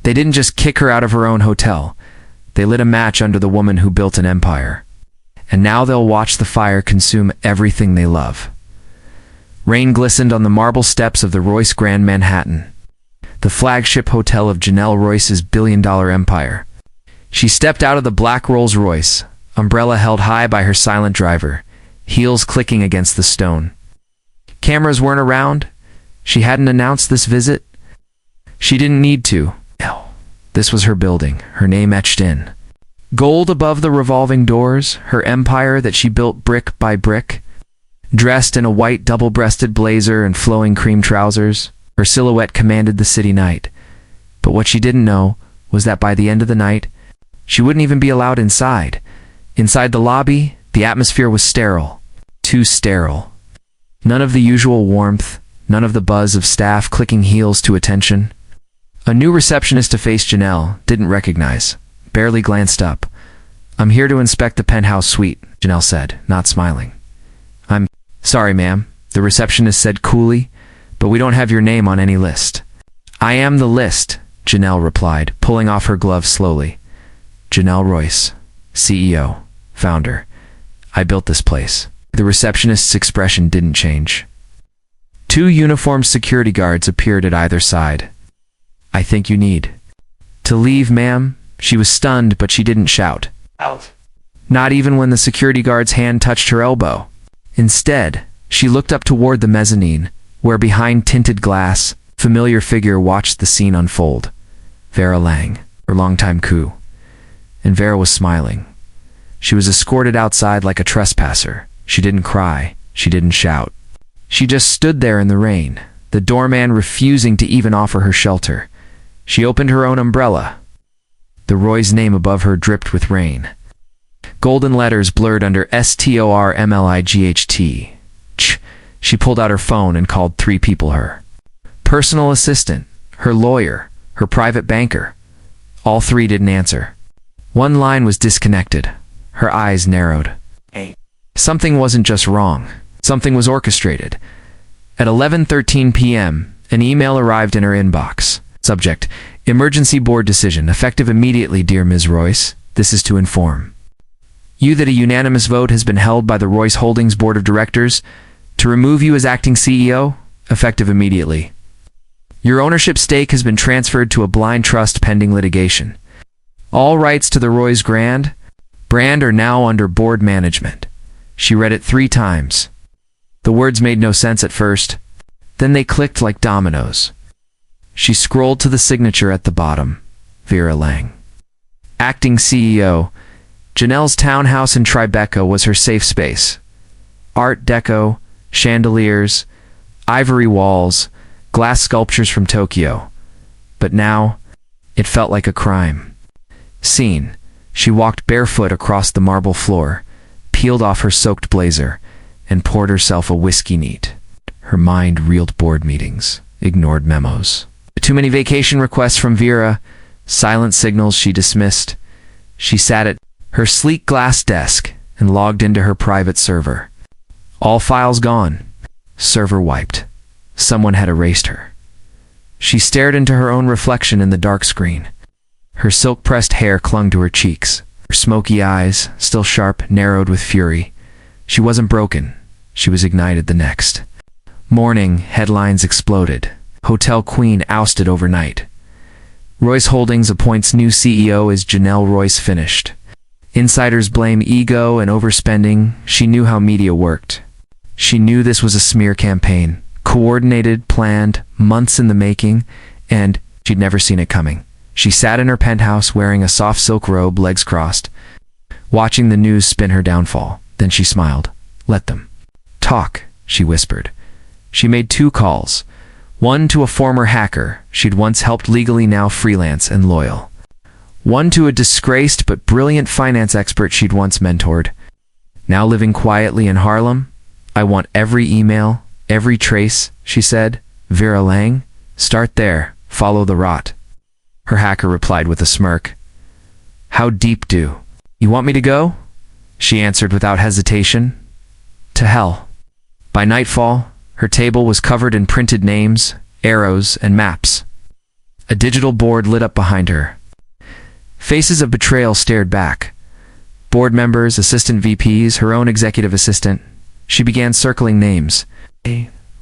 They didn't just kick her out of her own hotel. They lit a match under the woman who built an empire. And now they'll watch the fire consume everything they love. Rain glistened on the marble steps of the Royce Grand Manhattan, the flagship hotel of Janelle Royce's billion-dollar empire. She stepped out of the black Rolls-Royce, umbrella held high by her silent driver, heels clicking against the stone. Cameras weren't around. She hadn't announced this visit. She didn't need to. No. This was her building, her name etched in. Gold above the revolving doors, her empire that she built brick by brick. Dressed in a white double-breasted blazer and flowing cream trousers, her silhouette commanded the city night. But what she didn't know was that by the end of the night, she wouldn't even be allowed inside. Inside the lobby, the atmosphere was sterile. Too sterile. None of the usual warmth, none of the buzz of staff clicking heels to attention. A new receptionist to face Janelle didn't recognize, barely glanced up. "I'm here to inspect the penthouse suite," Janelle said, not smiling. "I'm sorry, ma'am," the receptionist said coolly, "but we don't have your name on any list." "I am the list," Janelle replied, pulling off her gloves slowly. "Janelle Royce, CEO, founder. I built this place." The receptionist's expression didn't change. Two uniformed security guards appeared at either side. "I think you need to leave, ma'am." She was stunned, but she didn't shout. "Out." Not even when the security guard's hand touched her elbow. Instead, she looked up toward the mezzanine, where behind tinted glass, a familiar figure watched the scene unfold. Vera Lang, her longtime coup. And Vera was smiling. She was escorted outside like a trespasser. She didn't cry. She didn't shout. She just stood there in the rain, the doorman refusing to even offer her shelter. She opened her own umbrella. The Roy's name above her dripped with rain. Golden letters blurred under STORMLIGHT. She pulled out her phone and called 3 people her personal assistant, her lawyer, her private banker. All 3 didn't answer. One line was disconnected. Her eyes narrowed. Hey. Something wasn't just wrong. Something was orchestrated. At 11:13 p.m., an email arrived in her inbox. Subject: Emergency board decision, effective immediately, dear Ms. Royce. This is to inform you that a unanimous vote has been held by the Royce Holdings Board of Directors to remove you as acting CEO, effective immediately. Your ownership stake has been transferred to a blind trust pending litigation. All rights to the Royce brand are now under board management. She read it 3 times. The words made no sense at first. Then they clicked like dominoes. She scrolled to the signature at the bottom. Vera Lang. Acting CEO. Janelle's townhouse in Tribeca was her safe space. Art Deco, chandeliers, ivory walls, glass sculptures from Tokyo. But now, it felt like a crime. Scene. She walked barefoot across the marble floor, peeled off her soaked blazer, and poured herself a whiskey neat. Her mind reeled board meetings, ignored memos. Too many vacation requests from Vera, silent signals she dismissed. She sat at her sleek glass desk and logged into her private server. All files gone. Server wiped. Someone had erased her. She stared into her own reflection in the dark screen. Her silk-pressed hair clung to her cheeks. Her smoky eyes, still sharp, narrowed with fury. She wasn't broken. She was ignited the next. Morning, headlines exploded. Hotel Queen ousted overnight. Royce Holdings appoints new CEO as Janelle Royce finished. Insiders blame ego and overspending. She knew how media worked. She knew this was a smear campaign, coordinated, planned, months in the making, and she'd never seen it coming. She sat in her penthouse wearing a soft silk robe, legs crossed, watching the news spin her downfall. Then she smiled. "Let them talk," she whispered. She made 2 calls. One to a former hacker she'd once helped legally, now freelance and loyal. One to a disgraced but brilliant finance expert she'd once mentored. Now living quietly in Harlem. "I want every email, every trace," she said. "Vera Lang, start there, follow the rot." Her hacker replied with a smirk. "How deep do you want me to go?" She answered without hesitation. "To hell." By nightfall, her table was covered in printed names, arrows, and maps. A digital board lit up behind her. Faces of betrayal stared back. Board members, assistant VPs, her own executive assistant. She began circling names.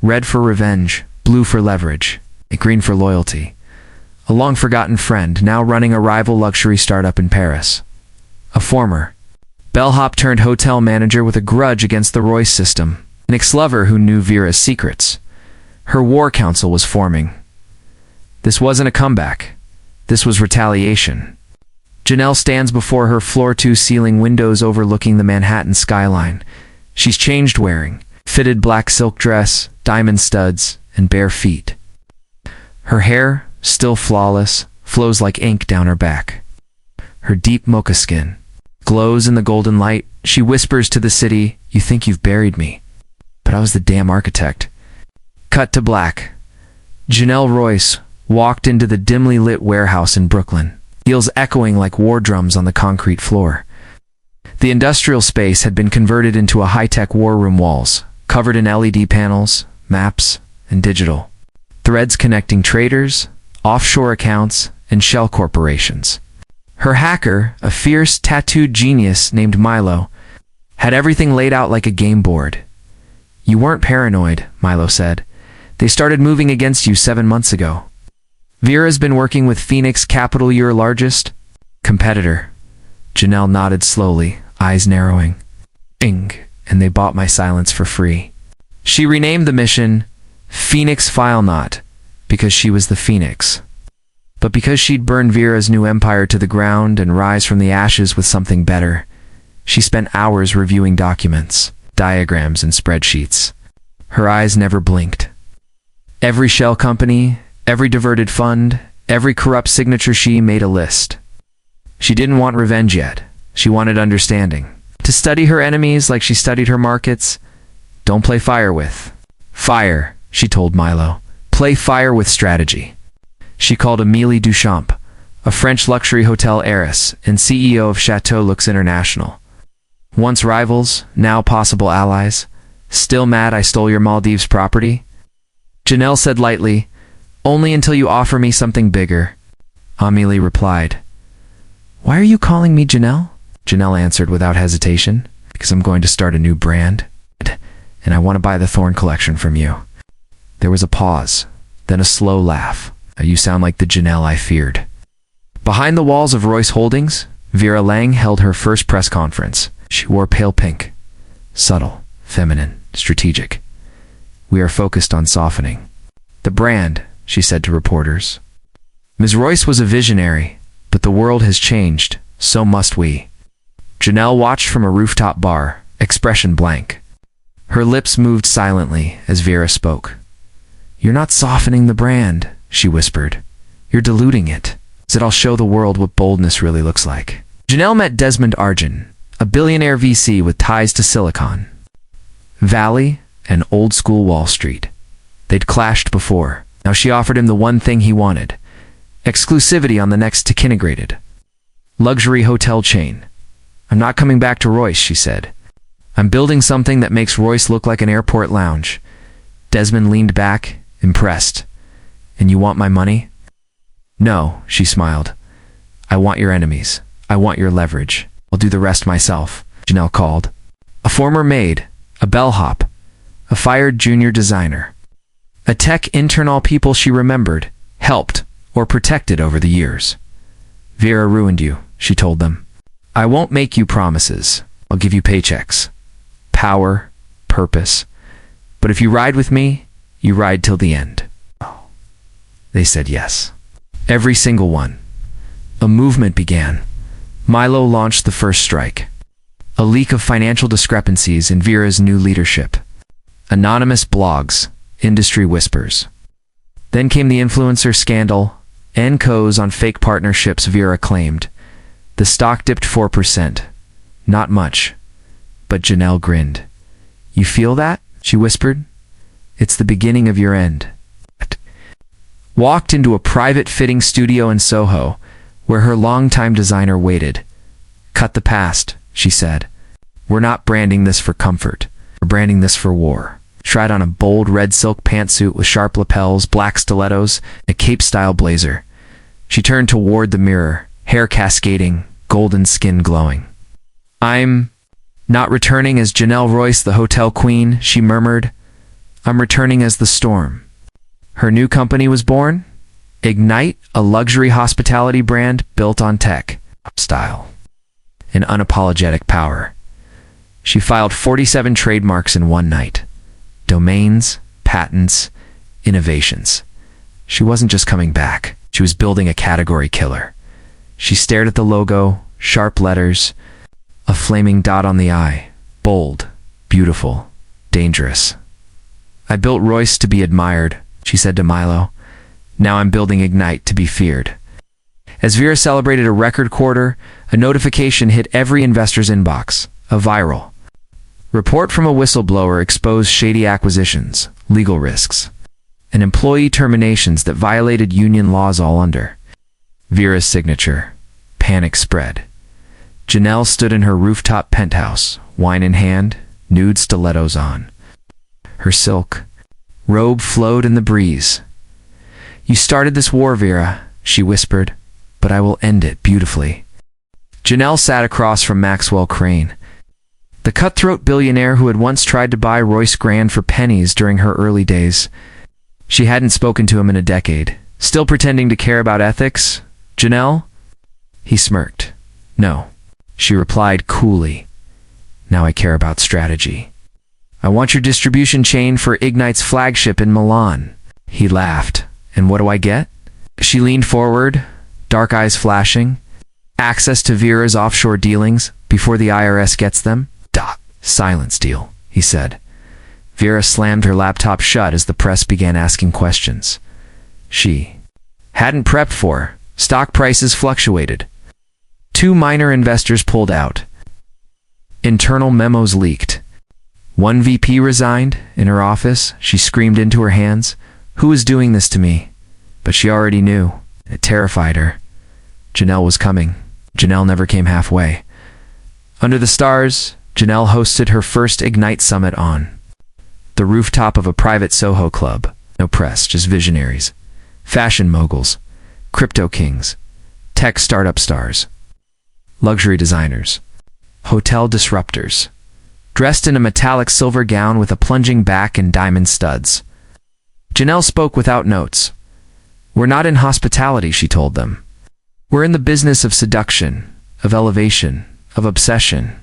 Red for revenge, blue for leverage, green for loyalty. A long-forgotten friend, now running a rival luxury startup in Paris. A former bellhop turned hotel manager with a grudge against the Royce system. An ex-lover who knew Vera's secrets. Her war council was forming. This wasn't a comeback. This was retaliation. Janelle stands before her floor-to-ceiling windows overlooking the Manhattan skyline. She's changed, wearing fitted black silk dress, diamond studs, and bare feet. Her hair, still flawless, flows like ink down her back. Her deep mocha skin glows in the golden light. She whispers to the city, "You think you've buried me, but I was the damn architect." Cut to black. Janelle Royce walked into the dimly lit warehouse in Brooklyn, heels echoing like war drums on the concrete floor. The industrial space had been converted into a high-tech war room, walls covered in LED panels, maps, and digital threads connecting traders, offshore accounts, and shell corporations. Her hacker, a fierce, tattooed genius named Milo, had everything laid out like a game board. "You weren't paranoid," Milo said. "They started moving against you 7 months ago." Vera's been working with Phoenix Capital, your largest competitor. Janelle nodded slowly, eyes narrowing. And they bought my silence for free. She renamed the mission Phoenix File, not because she was the Phoenix, but because she'd burn Vera's new empire to the ground and rise from the ashes with something better. She spent hours reviewing documents, diagrams, and spreadsheets. Her eyes never blinked. Every shell company, every diverted fund, every corrupt signature, she made a list. She didn't want revenge yet. She wanted understanding. To study her enemies like she studied her markets. "Don't play fire with fire," she told Milo. "Play fire with strategy." She called Amélie Duchamp, a French luxury hotel heiress and CEO of Chateau Luxe International. Once rivals, now possible allies. "Still mad I stole your Maldives property?" Janelle said lightly, "Only until you offer me something bigger." Amélie replied, "Why are you calling me Janelle?" Janelle answered without hesitation, "Because I'm going to start a new brand, and I want to buy the Thorn collection from you." There was a pause, then a slow laugh. "You sound like the Janelle I feared." Behind the walls of Royce Holdings, Vera Lang held her first press conference. She wore pale pink, subtle, feminine, strategic. "We are focused on softening the brand," she said to reporters. Ms. Royce was a visionary, but the world has changed, so must we. Janelle watched from a rooftop bar, expression blank. Her lips moved silently as Vera spoke. "You're not softening the brand," she whispered. "You're diluting it. So I'll show the world what boldness really looks like." Janelle met Desmond Argent, a billionaire VC with ties to Silicon Valley and old-school Wall Street. They'd clashed before. Now she offered him the one thing he wanted: exclusivity on the next tech-integrated luxury hotel chain. "I'm not coming back to Royce," she said. "I'm building something that makes Royce look like an airport lounge." Desmond leaned back, impressed. "And you want my money?" "No," she smiled. "I want your enemies. I want your leverage. I'll do the rest myself." Janelle called. A former maid, a bellhop, a fired junior designer, a tech intern, all people she remembered, helped, or protected over the years. "Vera ruined you," she told them. "I won't make you promises. I'll give you paychecks, power, purpose. But if you ride with me, you ride till the end." They said yes. Every single one. A movement began. Milo launched the first strike. A leak of financial discrepancies in Vera's new leadership. Anonymous blogs, industry whispers. Then came the influencer scandal, NCOs on fake partnerships, Vera claimed. The stock dipped 4%. Not much. But Janelle grinned. "You feel that?" she whispered. "It's the beginning of your end." Walked into a private fitting studio in Soho, where her longtime designer waited. "Cut the past," she said. "We're not branding this for comfort. We're branding this for war." Tried on a bold red silk pantsuit with sharp lapels, black stilettos, and a cape-style blazer. She turned toward the mirror, hair cascading, golden skin glowing. "I'm not returning as Janelle Royce, the hotel queen," she murmured. "I'm returning as the storm." Her new company was born? Ignite, a luxury hospitality brand built on tech, style, and unapologetic power. She filed 47 trademarks in one night. Domains, patents, innovations. She wasn't just coming back. She was building a category killer. She stared at the logo, sharp letters, a flaming dot on the eye. Bold, beautiful, dangerous. "I built Royce to be admired," she said to Milo. "Now I'm building Ignite to be feared." As Vera celebrated a record quarter, a notification hit every investor's inbox. A viral report from a whistleblower exposed shady acquisitions, legal risks, and employee terminations that violated union laws, all under Vera's signature. Panic spread. Janelle stood in her rooftop penthouse, wine in hand, nude stilettos on. Her silk robe flowed in the breeze. "You started this war, Vera," she whispered, "but I will end it beautifully." Janelle sat across from Maxwell Crane, the cutthroat billionaire who had once tried to buy Royce Grand for pennies during her early days. She hadn't spoken to him in a decade. "Still pretending to care about ethics, Janelle?" He smirked. "No," she replied coolly. "Now I care about strategy. I want your distribution chain for Ignite's flagship in Milan." He laughed. "And what do I get?" She leaned forward, dark eyes flashing. "Access to Vera's offshore dealings before the IRS gets them." "Silence deal," he said. Vera slammed her laptop shut as the press began asking questions. She hadn't prepped for. Stock prices fluctuated. 2 minor investors pulled out. Internal memos leaked. One VP resigned. In her office, she screamed into her hands, "Who is doing this to me?" But she already knew. It terrified her. Janelle was coming. Janelle never came halfway. Under the stars, Janelle hosted her first Ignite Summit on the rooftop of a private Soho club. No press, just visionaries, fashion moguls, crypto kings, tech startup stars, luxury designers, hotel disruptors, dressed in a metallic silver gown with a plunging back and diamond studs. Janelle spoke without notes. "We're not in hospitality," she told them. "We're in the business of seduction, of elevation, of obsession."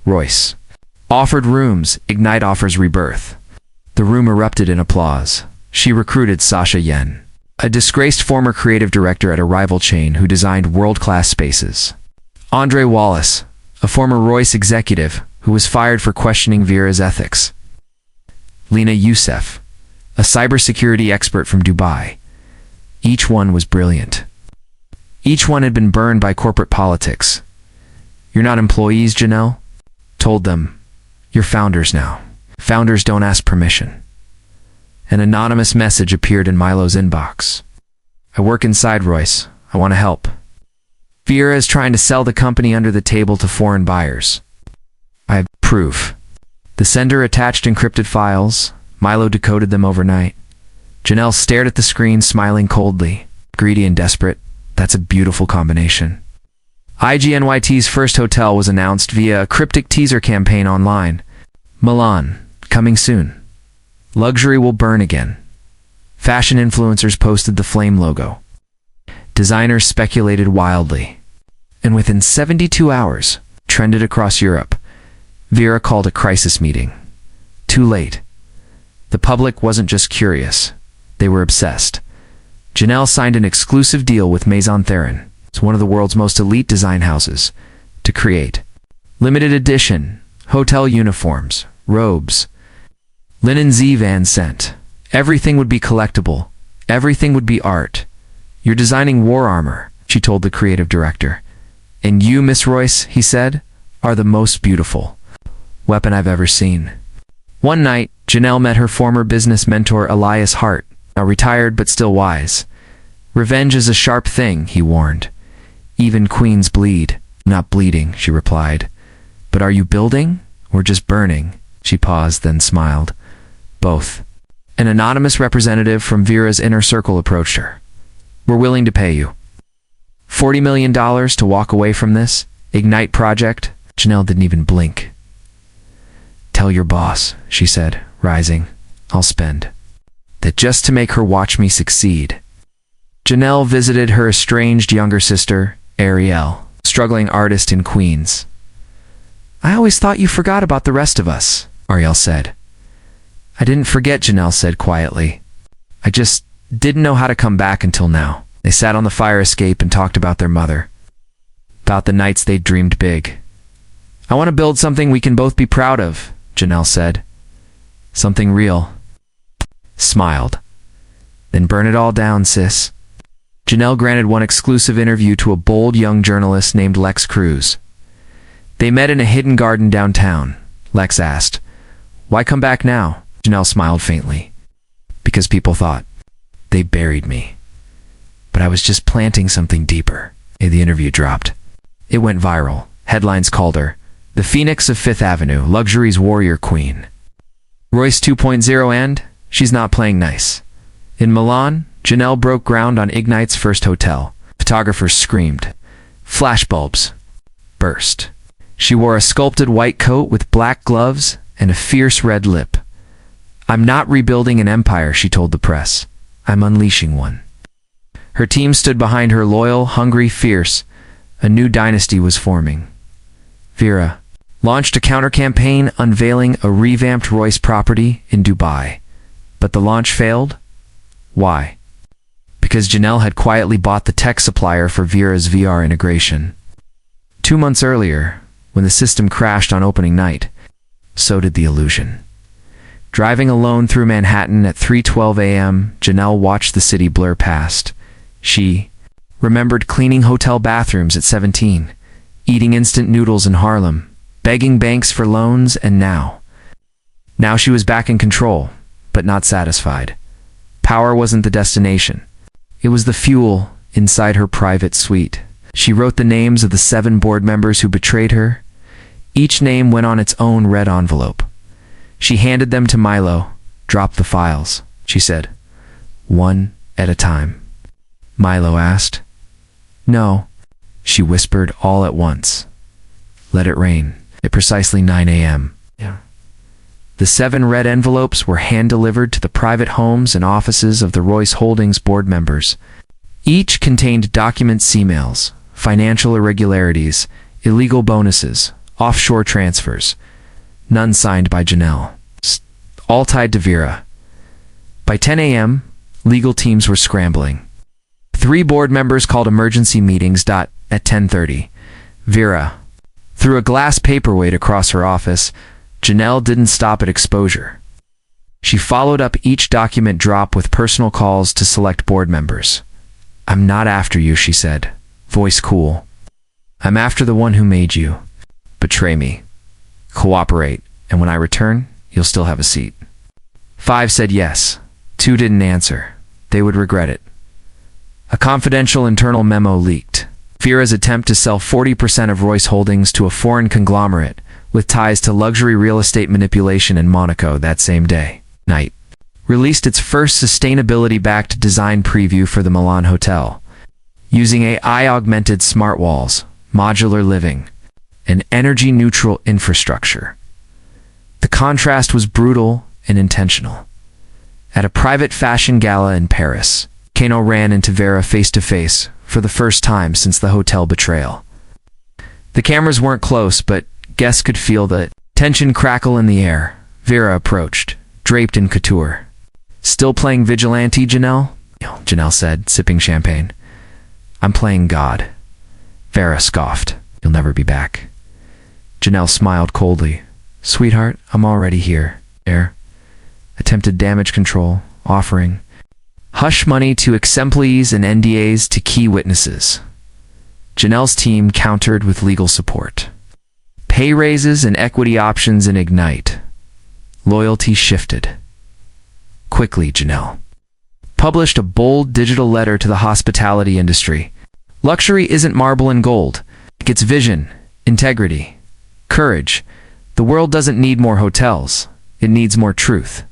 Royce offered rooms. Ignite offers rebirth. The room erupted in applause. She recruited Sasha Yen, a disgraced former creative director at a rival chain who designed world-class spaces. Andre Wallace, a former Royce executive who was fired for questioning Vera's ethics. Lena Youssef, a cybersecurity expert from Dubai. Each one was brilliant. Each one had been burned by corporate politics. "You're not employees," Janelle told them. "You're founders now. Founders don't ask permission." An anonymous message appeared in Milo's inbox. "I work inside Royce. I want to help. Vera is trying to sell the company under the table to foreign buyers. I have proof." The sender attached encrypted files. Milo decoded them overnight. Janelle stared at the screen, smiling coldly. Greedy and desperate. That's a beautiful combination. IGNYT's first hotel was announced via a cryptic teaser campaign online. Milan, coming soon. Luxury will burn again. Fashion influencers posted the flame logo. Designers speculated wildly. And within 72 hours, trended across Europe. Vera called a crisis meeting. Too late. The public wasn't just curious. They were obsessed. Janelle signed an exclusive deal with Maison Theron. It's one of the world's most elite design houses, to create limited edition hotel uniforms, robes, linen Z-Van scent. Everything would be collectible. Everything would be art. "You're designing war armor," she told the creative director. "And you, Miss Royce," he said, "are the most beautiful weapon I've ever seen." One night, Janelle met her former business mentor Elias Hart, now retired but still wise. "Revenge is a sharp thing," he warned. "Even queens bleed." "Not bleeding," she replied. "But are you building or just burning?" She paused, then smiled. "Both." An anonymous representative from Vera's inner circle approached her. "We're willing to pay you $40 million to walk away from this Ignite project? Janelle didn't even blink. Tell your boss, she said, rising. I'll spend that just to make her watch me succeed. Janelle visited her estranged younger sister, Ariel, struggling artist in Queens. I always thought you forgot about the rest of us, Ariel said. I didn't forget, Janelle said quietly. I just didn't know how to come back until now. They sat on the fire escape and talked about their mother, about the nights they'd dreamed big. I want to build something we can both be proud of, Janelle said. Something real. Smiled. Then burn it all down, sis. Janelle granted one exclusive interview to a bold young journalist named Lex Cruz. They met in a hidden garden downtown. Lex asked, Why come back now? Janelle smiled faintly. Because people thought they buried me. But I was just planting something deeper. The interview dropped. It went viral. Headlines called her the Phoenix of Fifth Avenue, luxury's warrior queen. Royce 2.0 and she's not playing nice. In Milan, Janelle broke ground on Ignite's first hotel. Photographers screamed. Flashbulbs burst. She wore a sculpted white coat with black gloves and a fierce red lip. I'm not rebuilding an empire, she told the press. I'm unleashing one. Her team stood behind her, loyal, hungry, fierce. A new dynasty was forming. Vera launched a counter-campaign unveiling a revamped Royce property in Dubai. But the launch failed? Why? Because Janelle had quietly bought the tech supplier for Vera's VR integration. 2 months earlier, when the system crashed on opening night, so did the illusion. Driving alone through Manhattan at 3:12 a.m., Janelle watched the city blur past. She remembered cleaning hotel bathrooms at 17, eating instant noodles in Harlem, begging banks for loans, and now she was back in control, but not satisfied. Power wasn't the destination. It was the fuel inside her private suite. She wrote the names of the 7 board members who betrayed her. Each name went on its own red envelope. She handed them to Milo. Drop the files, she said. One at a time. Milo asked. No, she whispered all at once. Let it rain. At precisely 9 a.m. The 7 red envelopes were hand-delivered to the private homes and offices of the Royce Holdings board members. Each contained documents, emails, financial irregularities, illegal bonuses, offshore transfers. None signed by Janelle. All tied to Vera. By 10 a.m., legal teams were scrambling. 3 board members called emergency meetings. At 10:30, Vera threw a glass paperweight across her office. Janelle didn't stop at exposure. She followed up each document drop with personal calls to select board members. I'm not after you, she said, voice cool. I'm after the one who made you. Betray me. Cooperate, and when I return, you'll still have a seat. 5 said yes. 2 didn't answer. They would regret it. A confidential internal memo leaked. Vera's attempt to sell 40% of Royce Holdings to a foreign conglomerate with ties to luxury real estate manipulation in Monaco that same night, released its first sustainability-backed design preview for the Milan hotel, using AI-augmented smart walls, modular living, and energy-neutral infrastructure. The contrast was brutal and intentional. At a private fashion gala in Paris, Kano ran into Vera face-to-face for the first time since the hotel betrayal. The cameras weren't close, but guests could feel the tension crackle in the air. Vera approached, draped in couture. Still playing vigilante, Janelle? Janelle said, sipping champagne. I'm playing God. Vera scoffed. You'll never be back. Janelle smiled coldly. Sweetheart, I'm already here. Attempted damage control, offering hush money to exemplees and NDAs to key witnesses. Janelle's team countered with legal support. Pay raises and equity options in Ignite. Loyalty shifted. Quickly, Janelle published a bold digital letter to the hospitality industry. Luxury isn't marble and gold. It's vision, integrity, courage. The world doesn't need more hotels. It needs more truth.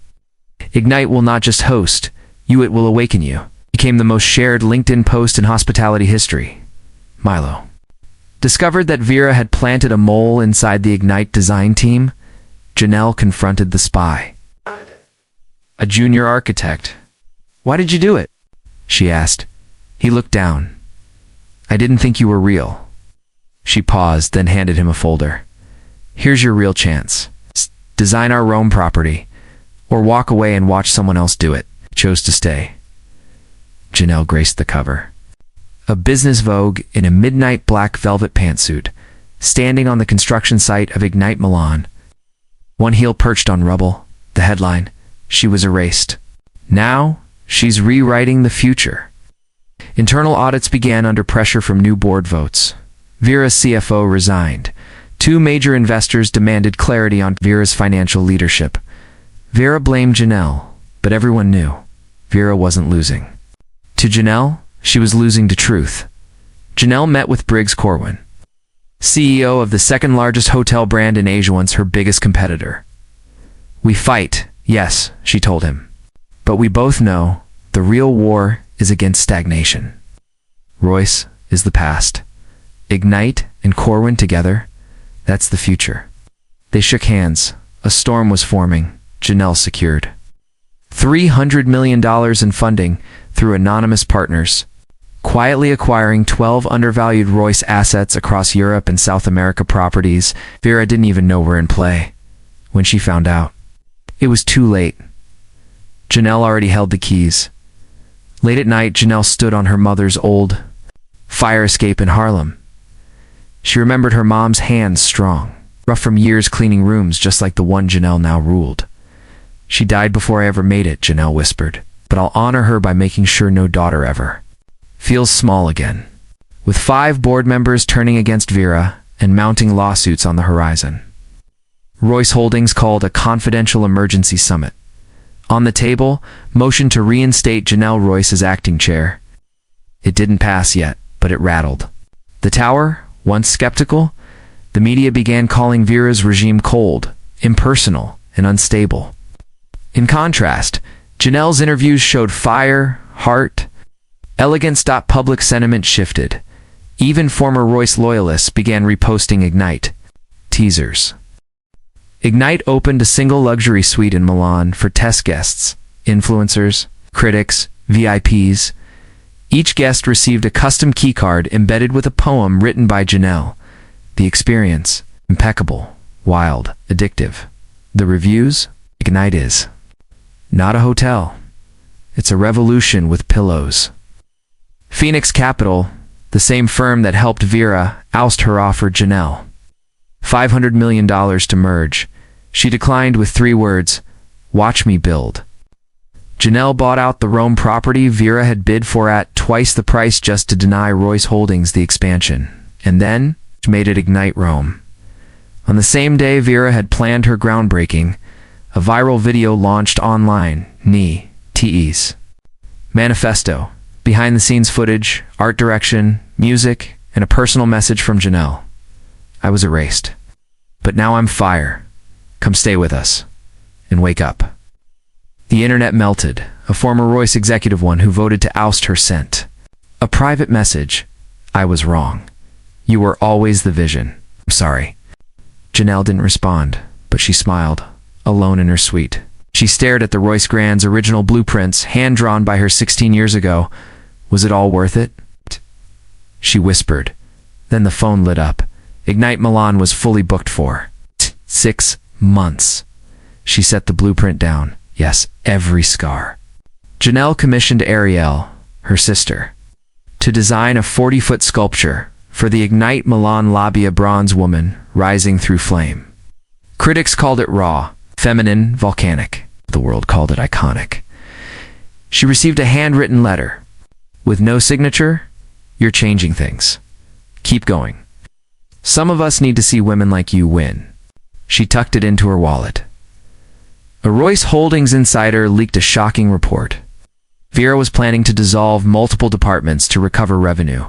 Ignite will not just host you, it will awaken you. Became the most shared LinkedIn post in hospitality history. Milo. Discovered that Vera had planted a mole inside the Ignite design team, Janelle confronted the spy. A junior architect. "Why did you do it?" she asked. He looked down. "I didn't think you were real." She paused, then handed him a folder. "Here's your real chance. Design our Rome property, or walk away and watch someone else do it." Chose to stay. Janelle graced the cover. A business vogue in a midnight black velvet pantsuit, standing on the construction site of Ignite Milan. One heel perched on rubble. The headline, "She was erased. Now, she's rewriting the future." Internal audits began under pressure from new board votes. Vera's CFO resigned. Two major investors demanded clarity on Vera's financial leadership. Vera blamed Janelle, but everyone knew Vera wasn't losing. To Janelle, she was losing to truth. Janelle met with Briggs Corwin, CEO of the second largest hotel brand in Asia, once her biggest competitor. "We fight, yes," she told him. "But we both know the real war is against stagnation. Royce is the past. Ignite and Corwin together, that's the future." They shook hands. A storm was forming. Janelle secured $300 million in funding through anonymous partners, quietly acquiring 12 undervalued Royce assets across Europe and South America properties Vera didn't even know were in play. When she found out, it was too late. Janelle already held the keys. Late at night, Janelle stood on her mother's old fire escape in Harlem. She remembered her mom's hands strong, rough from years cleaning rooms just like the one Janelle now ruled. "She died before I ever made it," Janelle whispered, "but I'll honor her by making sure no daughter ever feels small again." With 5 board members turning against Vera and mounting lawsuits on the horizon, Royce Holdings called a confidential emergency summit. On the table, motion to reinstate Janelle Royce as acting chair. It didn't pass yet, but it rattled. The tower, once skeptical, the media began calling Vera's regime cold, impersonal, and unstable. In contrast, Janelle's interviews showed fire, heart, elegance. Public sentiment shifted. Even former Royce loyalists began reposting Ignite teasers. Ignite opened a single luxury suite in Milan for test guests, influencers, critics, VIPs. Each guest received a custom keycard embedded with a poem written by Janelle. The experience, impeccable, wild, addictive. The reviews, Ignite is not a hotel. It's a revolution with pillows. Phoenix Capital, the same firm that helped Vera oust her, offered Janelle $500 million to merge. She declined with 3 words, "Watch me build." Janelle bought out the Rome property Vera had bid for at twice the price just to deny Royce Holdings the expansion, and then made it Ignite Rome. On the same day Vera had planned her groundbreaking, a viral video launched online, TE's manifesto, behind-the-scenes footage, art direction, music, and a personal message from Janelle. "I was erased, but now I'm fire. Come stay with us, and wake up." The internet melted. A former Royce executive, one who voted to oust her, sent a private message. "I was wrong. You were always the vision. I'm sorry." Janelle didn't respond, but she smiled, alone in her suite. She stared at the Royce Grand's original blueprints, hand-drawn by her 16 years ago. Was it all worth it? She whispered. Then the phone lit up. Ignite Milan was fully booked for 6 months. She set the blueprint down. Yes, every scar. Janelle commissioned Ariel, her sister, to design a 40-foot sculpture for the Ignite Milan lobby, a bronze woman rising through flame. Critics called it raw, feminine, volcanic. The world called it iconic. She received a handwritten letter. With no signature, "You're changing things. Keep going. Some of us need to see women like you win." She tucked it into her wallet. A Royce Holdings insider leaked a shocking report. Vera was planning to dissolve multiple departments to recover revenue.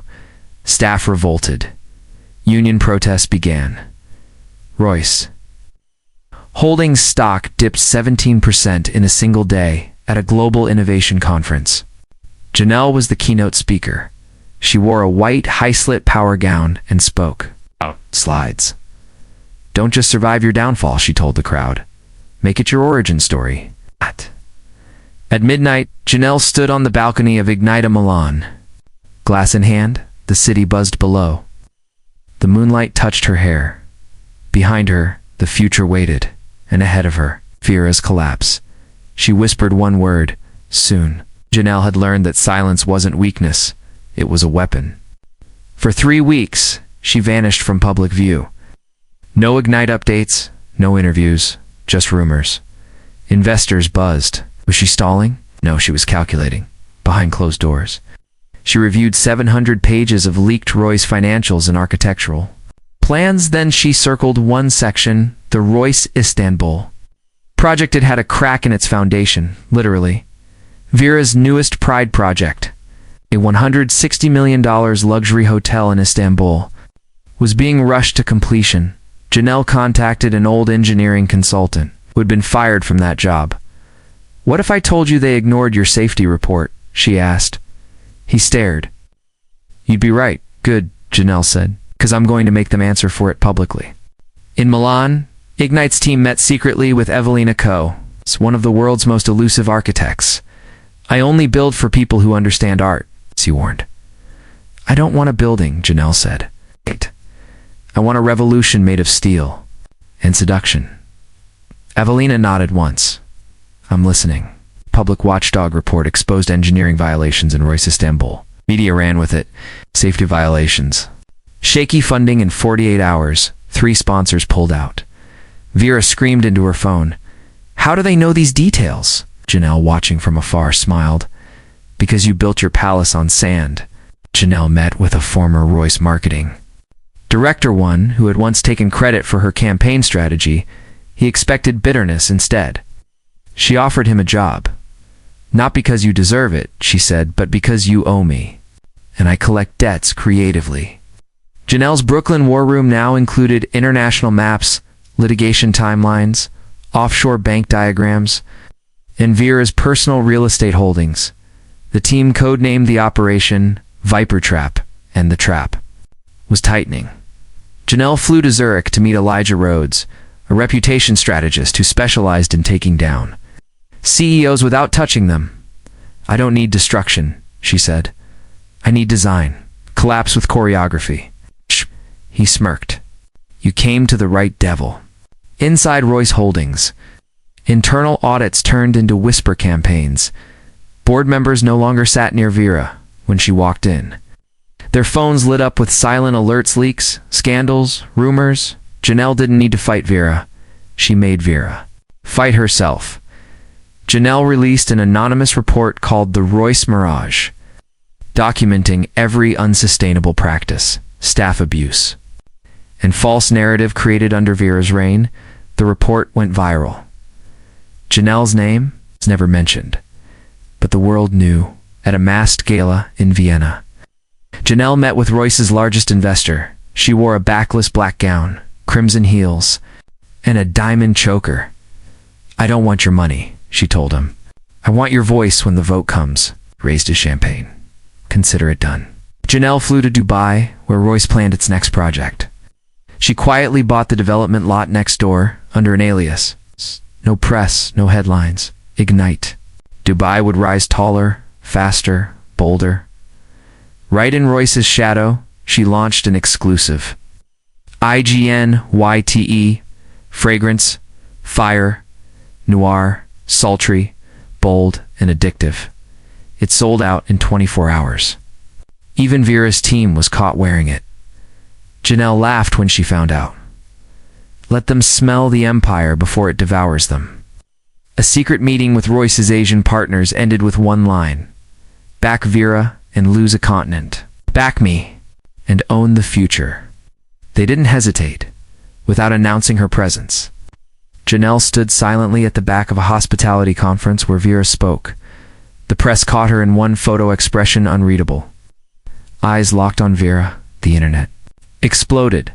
Staff revolted. Union protests began. Royce Holdings stock dipped 17% in a single day at a global innovation conference. Janelle was the keynote speaker. She wore a white, high-slit power gown and spoke. Slides. Don't just survive your downfall, she told the crowd. Make it your origin story. At midnight, Janelle stood on the balcony of Ignita Milan. Glass in hand, the city buzzed below. The moonlight touched her hair. Behind her, the future waited, and ahead of her, Vera's collapse. She whispered one word, soon. Janelle had learned that silence wasn't weakness, it was a weapon. For 3 weeks, she vanished from public view. No Ignite updates, no interviews, just rumors. Investors buzzed. Was she stalling? No, she was calculating. Behind closed doors. She reviewed 700 pages of leaked Royce financials and architectural plans. Then she circled one section, the Royce Istanbul project. It had a crack in its foundation, literally. Vera's newest pride project, a $160 million luxury hotel in Istanbul, was being rushed to completion. Janelle contacted an old engineering consultant who had been fired from that job. What if I told you they ignored your safety report? She asked. He stared. You'd be right. Good, Janelle said, because I'm going to make them answer for it publicly. In Milan, Ignite's team met secretly with Evelina Ko, one of the world's most elusive architects. I only build for people who understand art, she warned. I don't want a building, Janelle said. I want a revolution made of steel and seduction. Evelina nodded once. I'm listening. Public watchdog report exposed engineering violations in Royce Istanbul. Media ran with it. Safety violations. Shaky funding in 48 hours. 3 sponsors pulled out. Vera screamed into her phone. How do they know these details? Janelle, watching from afar, smiled. Because you built your palace on sand. Janelle met with a former Royce marketing director, one who had once taken credit for her campaign strategy. He expected bitterness instead. She offered him a job. Not because you deserve it, she said, but because you owe me. And I collect debts creatively. Janelle's Brooklyn war room now included international maps, litigation timelines, offshore bank diagrams, and Vera's personal real estate holdings. The team codenamed the operation Viper Trap, and the trap was tightening. Janelle flew to Zurich to meet Elijah Rhodes, a reputation strategist who specialized in taking down CEOs without touching them. I don't need destruction, she said. I need design. Collapse with choreography. Shh, he smirked. You came to the right devil. Inside Royce Holdings, internal audits turned into whisper campaigns. Board members no longer sat near Vera when she walked in. Their phones lit up with silent alerts, leaks, scandals, rumors. Janelle didn't need to fight Vera. She made Vera fight herself. Janelle released an anonymous report called the Royce Mirage, documenting every unsustainable practice, staff abuse, and false narrative created under Vera's reign. The report went viral. Janelle's name was never mentioned, but the world knew. At a masked gala in Vienna, Janelle met with Royce's largest investor. She wore a backless black gown, crimson heels, and a diamond choker. I don't want your money, she told him. I want your voice when the vote comes. Raised his champagne. Consider it done. Janelle flew to Dubai, where Royce planned its next project. She quietly bought the development lot next door under an alias. No press, no headlines. Ignite. Dubai would rise taller, faster, bolder. Right in Royce's shadow, she launched an exclusive IGNYTE, fragrance, fire, noir, sultry, bold, and addictive. It sold out in 24 hours. Even Vera's team was caught wearing it. Janelle laughed when she found out. Let them smell the empire before it devours them. A secret meeting with Royce's Asian partners ended with one line. Back Vera and lose a continent. Back me and own the future. They didn't hesitate, without announcing her presence. Janelle stood silently at the back of a hospitality conference where Vera spoke. The press caught her in one photo, expression unreadable. Eyes locked on Vera, the internet exploded.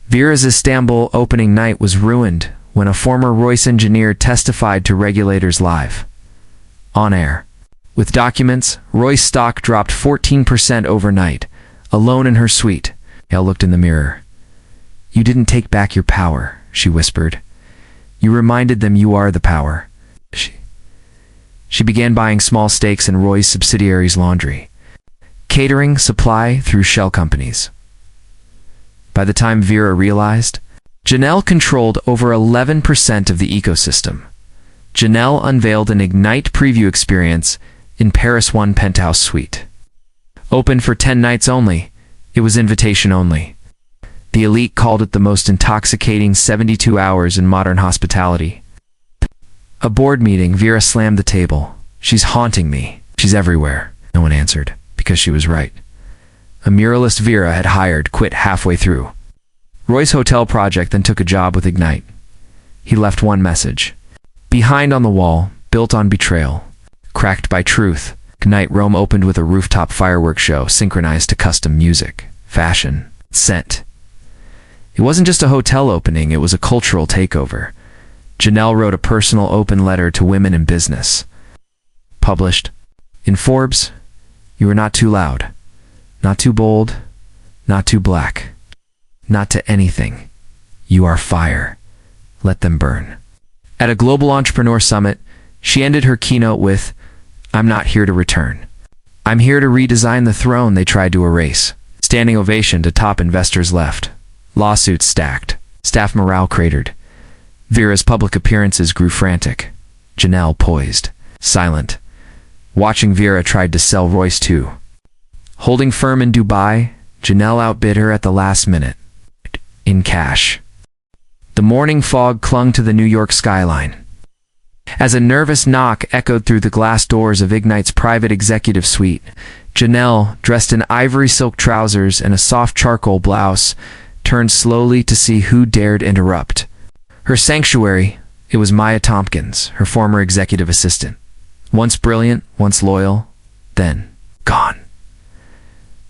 Vera's Istanbul opening night was ruined when a former Royce engineer testified to regulators live. On air. With documents, Roy's stock dropped 14% overnight, alone in her suite. Elle looked in the mirror. "You didn't take back your power," she whispered. "You reminded them you are the power." She began buying small stakes in Roy's subsidiary's laundry, catering supply through shell companies. By the time Vera realized, Janelle controlled over 11% of the ecosystem. Janelle unveiled an Ignite preview experience in Paris 1 penthouse suite. Open for 10 nights only, it was invitation only. The elite called it the most intoxicating 72 hours in modern hospitality. A board meeting, Vera slammed the table. "She's haunting me. She's everywhere." No one answered, because she was right. A muralist Vera had hired quit halfway through. Roy's hotel project then took a job with Ignite. He left one message. Behind on the wall, built on betrayal, cracked by truth, Ignite Rome opened with a rooftop fireworks show synchronized to custom music, fashion, scent. It wasn't just a hotel opening, it was a cultural takeover. Janelle wrote a personal open letter to women in business. Published in Forbes, "You are not too loud, not too bold, not too black, not to anything. You are fire. Let them burn." At a global entrepreneur summit, she ended her keynote with, "I'm not here to return. I'm here to redesign the throne they tried to erase." Standing ovation to top investors left. Lawsuits stacked. Staff morale cratered. Vera's public appearances grew frantic. Janelle poised, silent. Watching Vera tried to sell Royce too. Holding firm in Dubai, Janelle outbid her at the last minute. In cash. The morning fog clung to the New York skyline. As a nervous knock echoed through the glass doors of Ignite's private executive suite, Janelle, dressed in ivory silk trousers and a soft charcoal blouse, turned slowly to see who dared interrupt. Her sanctuary, it was Maya Tompkins, her former executive assistant. Once brilliant, once loyal, then gone.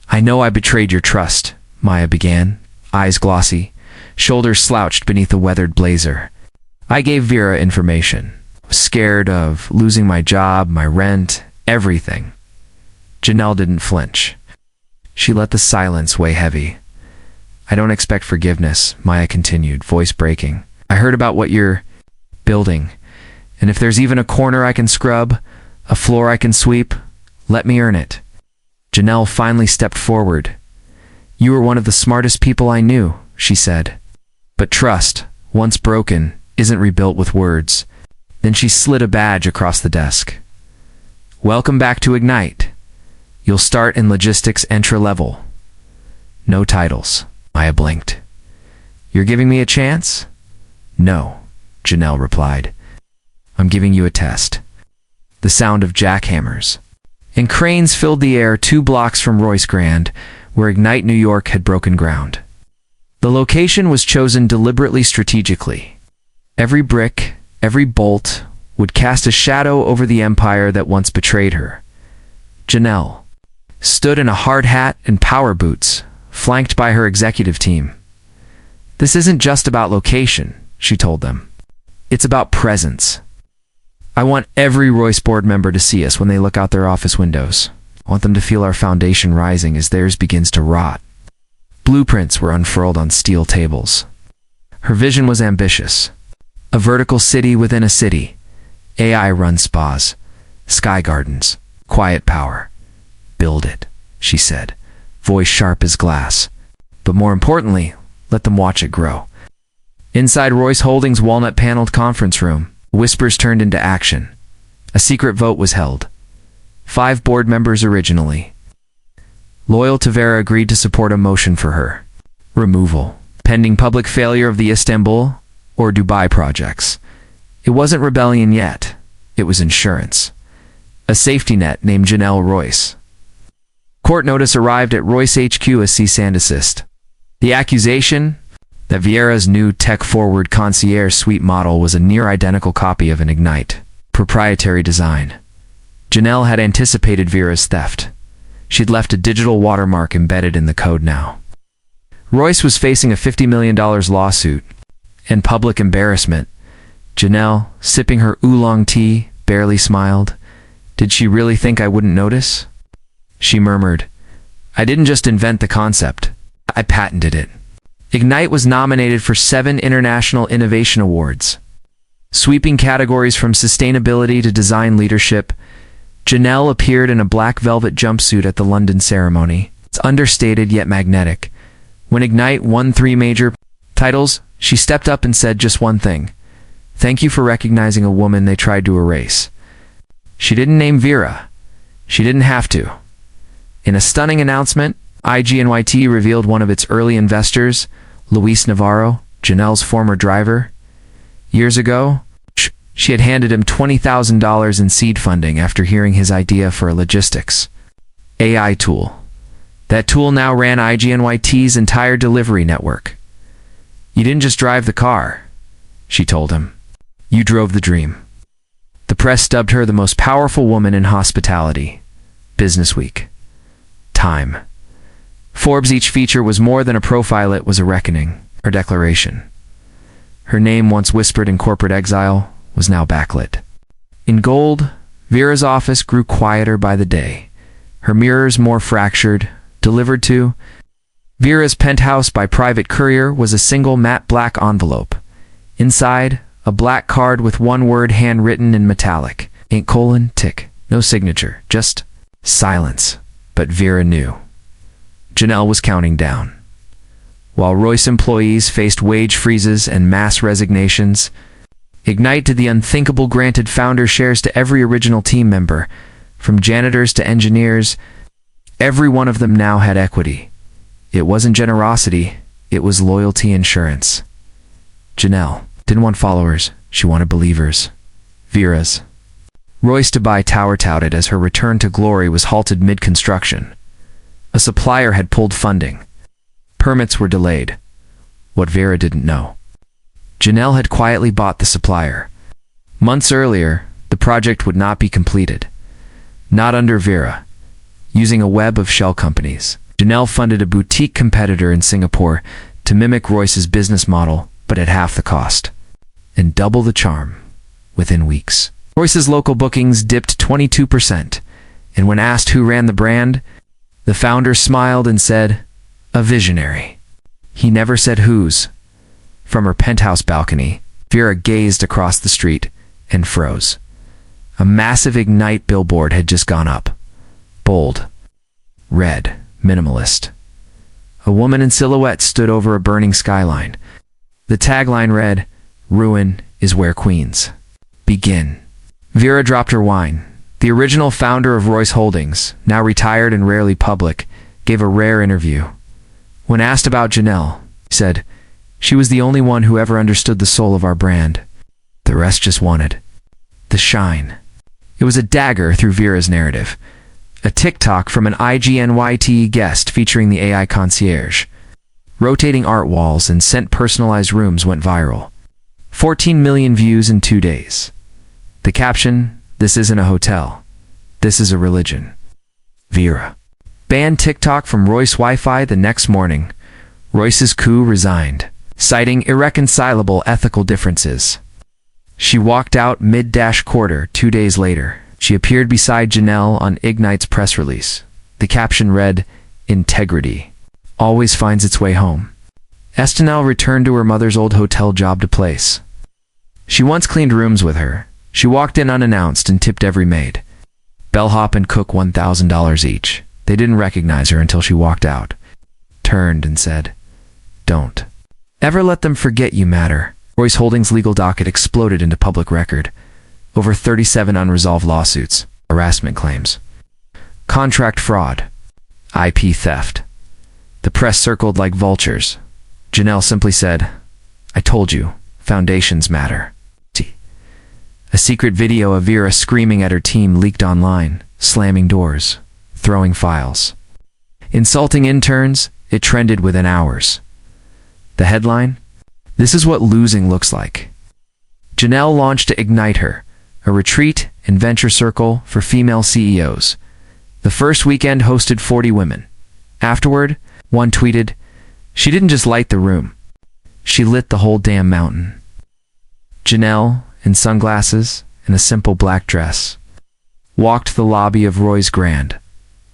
"I know I betrayed your trust," Maya began, eyes glossy, shoulders slouched beneath a weathered blazer. "I gave Vera information. Was scared of losing my job, my rent, everything." Janelle didn't flinch. She let the silence weigh heavy. "I don't expect forgiveness," Maya continued, voice breaking. "I heard about what you're building, and if there's even a corner I can scrub, a floor I can sweep, let me earn it." Janelle finally stepped forward. "You were one of the smartest people I knew," she said. "But trust, once broken, isn't rebuilt with words." Then she slid a badge across the desk. "Welcome back to Ignite. You'll start in logistics entry-level. No titles." Maya blinked. "You're giving me a chance?" "No," Janelle replied. "I'm giving you a test." The sound of jackhammers and cranes filled the air 2 blocks from Royce Grand, where Ignite New York had broken ground. The location was chosen deliberately strategically. Every brick, every bolt, would cast a shadow over the empire that once betrayed her. Janelle stood in a hard hat and power boots, flanked by her executive team. "This isn't just about location," she told them. "It's about presence. I want every Royce board member to see us when they look out their office windows. I want them to feel our foundation rising as theirs begins to rot." Blueprints were unfurled on steel tables. Her vision was ambitious. A vertical city within a city. AI-run spas. Sky gardens. Quiet power. "Build it," she said, voice sharp as glass. "But more importantly, let them watch it grow." Inside Royce Holdings' walnut-paneled conference room, whispers turned into action. A secret vote was held. 5 board members originally, loyal to Vera, agreed to support a motion for her removal, pending public failure of the Istanbul or Dubai projects. It wasn't rebellion yet. It was insurance. A safety net named Janelle Royce. Court notice arrived at Royce HQ as cease and desist. The accusation? That Vieira's new tech-forward concierge suite model was a near-identical copy of an Ignite proprietary design. Janelle had anticipated Vera's theft. She'd left a digital watermark embedded in the code now. Royce was facing a $50 million lawsuit and public embarrassment. Janelle, sipping her oolong tea, barely smiled. Did she really think I wouldn't notice? She murmured. I didn't just invent the concept. I patented it. Ignite was nominated for 7 International Innovation Awards, sweeping categories from sustainability to design leadership. Janelle appeared in a black velvet jumpsuit at the London ceremony. It's understated yet magnetic. When Ignite won 3 major titles, she stepped up and said just one thing. Thank you for recognizing a woman they tried to erase. She didn't name Vera. She didn't have to. In a stunning announcement, IGNYT revealed one of its early investors, Luis Navarro, Janelle's former driver. Years ago, she had handed him $20,000 in seed funding after hearing his idea for a logistics AI tool. That tool now ran IGNYT's entire delivery network. You didn't just drive the car, she told him. You drove the dream. The press dubbed her the most powerful woman in hospitality. Business Week. Time. Forbes' each feature was more than a profile, it was a reckoning, her declaration. Her name, once whispered in corporate exile, was now backlit. In gold, Vera's office grew quieter by the day, her mirrors more fractured, delivered to. Vera's penthouse by private courier was a single matte black envelope. Inside, a black card with one word handwritten in metallic. Ain't colon, tick. No signature, just silence. But Vera knew. Janelle was counting down. While Royce employees faced wage freezes and mass resignations, Ignite did the unthinkable, granted founder shares to every original team member, from janitors to engineers. Every one of them now had equity. It wasn't generosity, it was loyalty insurance. Janelle didn't want followers, she wanted believers. Vera's. Royce Dubai Tower touted as her return to glory was halted mid-construction. A supplier had pulled funding. Permits were delayed. What Vera didn't know. Janelle had quietly bought the supplier. Months earlier, the project would not be completed. Not under Vera. Using a web of shell companies, Janelle funded a boutique competitor in Singapore to mimic Royce's business model, but at half the cost. And double the charm. Within weeks, Royce's local bookings dipped 22%, and when asked who ran the brand, the founder smiled and said, a visionary. He never said whose. From her penthouse balcony, Vera gazed across the street and froze. A massive Ignite billboard had just gone up. Bold. Red. Minimalist. A woman in silhouette stood over a burning skyline. The tagline read, Ruin is where queens begin. Vera dropped her wine. The original founder of Royce Holdings, now retired and rarely public, gave a rare interview. When asked about Janelle, he said, she was the only one who ever understood the soul of our brand. The rest just wanted the shine. It was a dagger through Vera's narrative. A TikTok from an IGNYT guest featuring the AI concierge. Rotating art walls and scent personalized rooms went viral. 14 million views in 2 days. The caption, this isn't a hotel. This is a religion. Vera banned TikTok from Royce Wi-Fi the next morning. Royce's coup resigned, citing irreconcilable ethical differences. She walked out mid-quarter 2 days later. She appeared beside Janelle on Ignite's press release. The caption read, Integrity always finds its way home. Estenel returned to her mother's old hotel job to place. She once cleaned rooms with her. She walked in unannounced and tipped every maid. Bellhop and cook $1,000 each. They didn't recognize her until she walked out. Turned and said, Don't ever let them forget you matter. Royce Holdings' legal docket exploded into public record. Over 37 unresolved lawsuits, harassment claims, contract fraud, IP theft. The press circled like vultures. Janelle simply said, I told you, foundations matter. A secret video of Vera screaming at her team leaked online, slamming doors, throwing files. Insulting interns, it trended within hours. The headline? This is what losing looks like. Janelle launched to Ignite Her, a retreat and venture circle for female CEOs. The first weekend hosted 40 women. Afterward, one tweeted, she didn't just light the room. She lit the whole damn mountain. Janelle, in sunglasses and a simple black dress, walked the lobby of Roy's Grand,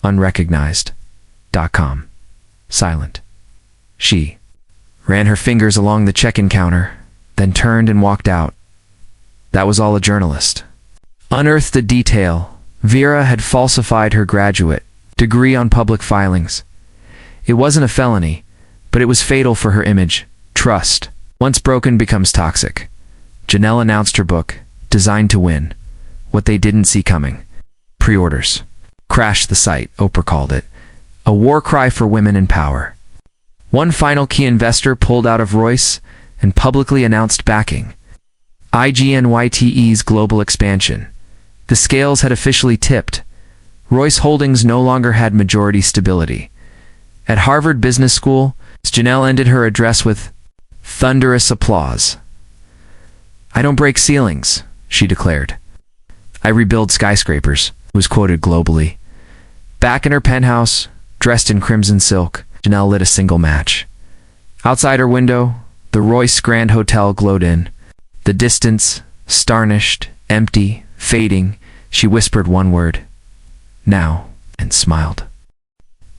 unrecognized.com. Silent. She ran her fingers along the check-in counter, then turned and walked out. That was all a journalist. Unearthed a detail. Vera had falsified her graduate degree on public filings. It wasn't a felony, but it was fatal for her image. Trust, once broken, becomes toxic. Janelle announced her book, Designed to Win, What They Didn't See Coming. Pre-orders crashed the site, Oprah called it. A war cry for women in power. One final key investor pulled out of Royce and publicly announced backing. IGNYTE's global expansion. The scales had officially tipped. Royce Holdings no longer had majority stability. At Harvard Business School, Janelle ended her address with thunderous applause. "I don't break ceilings," she declared. "I rebuild skyscrapers," was quoted globally. Back in her penthouse, dressed in crimson silk, Janelle lit a single match. Outside her window, the Royce Grand Hotel glowed in. The distance, starnished, empty, fading, she whispered one word, "Now," and smiled.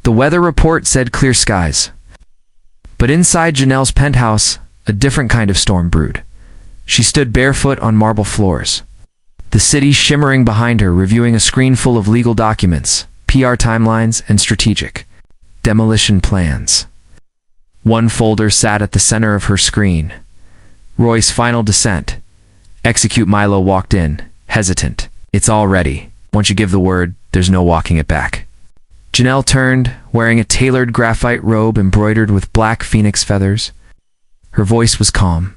The weather report said clear skies. But inside Janelle's penthouse, a different kind of storm brewed. She stood barefoot on marble floors. The city shimmering behind her, reviewing a screen full of legal documents, PR timelines, and strategic demolition plans. One folder sat at the center of her screen. Roy's final descent. Execute. Milo walked in, hesitant. "It's all ready. Once you give the word, there's no walking it back." Janelle turned, wearing a tailored graphite robe embroidered with black phoenix feathers. Her voice was calm.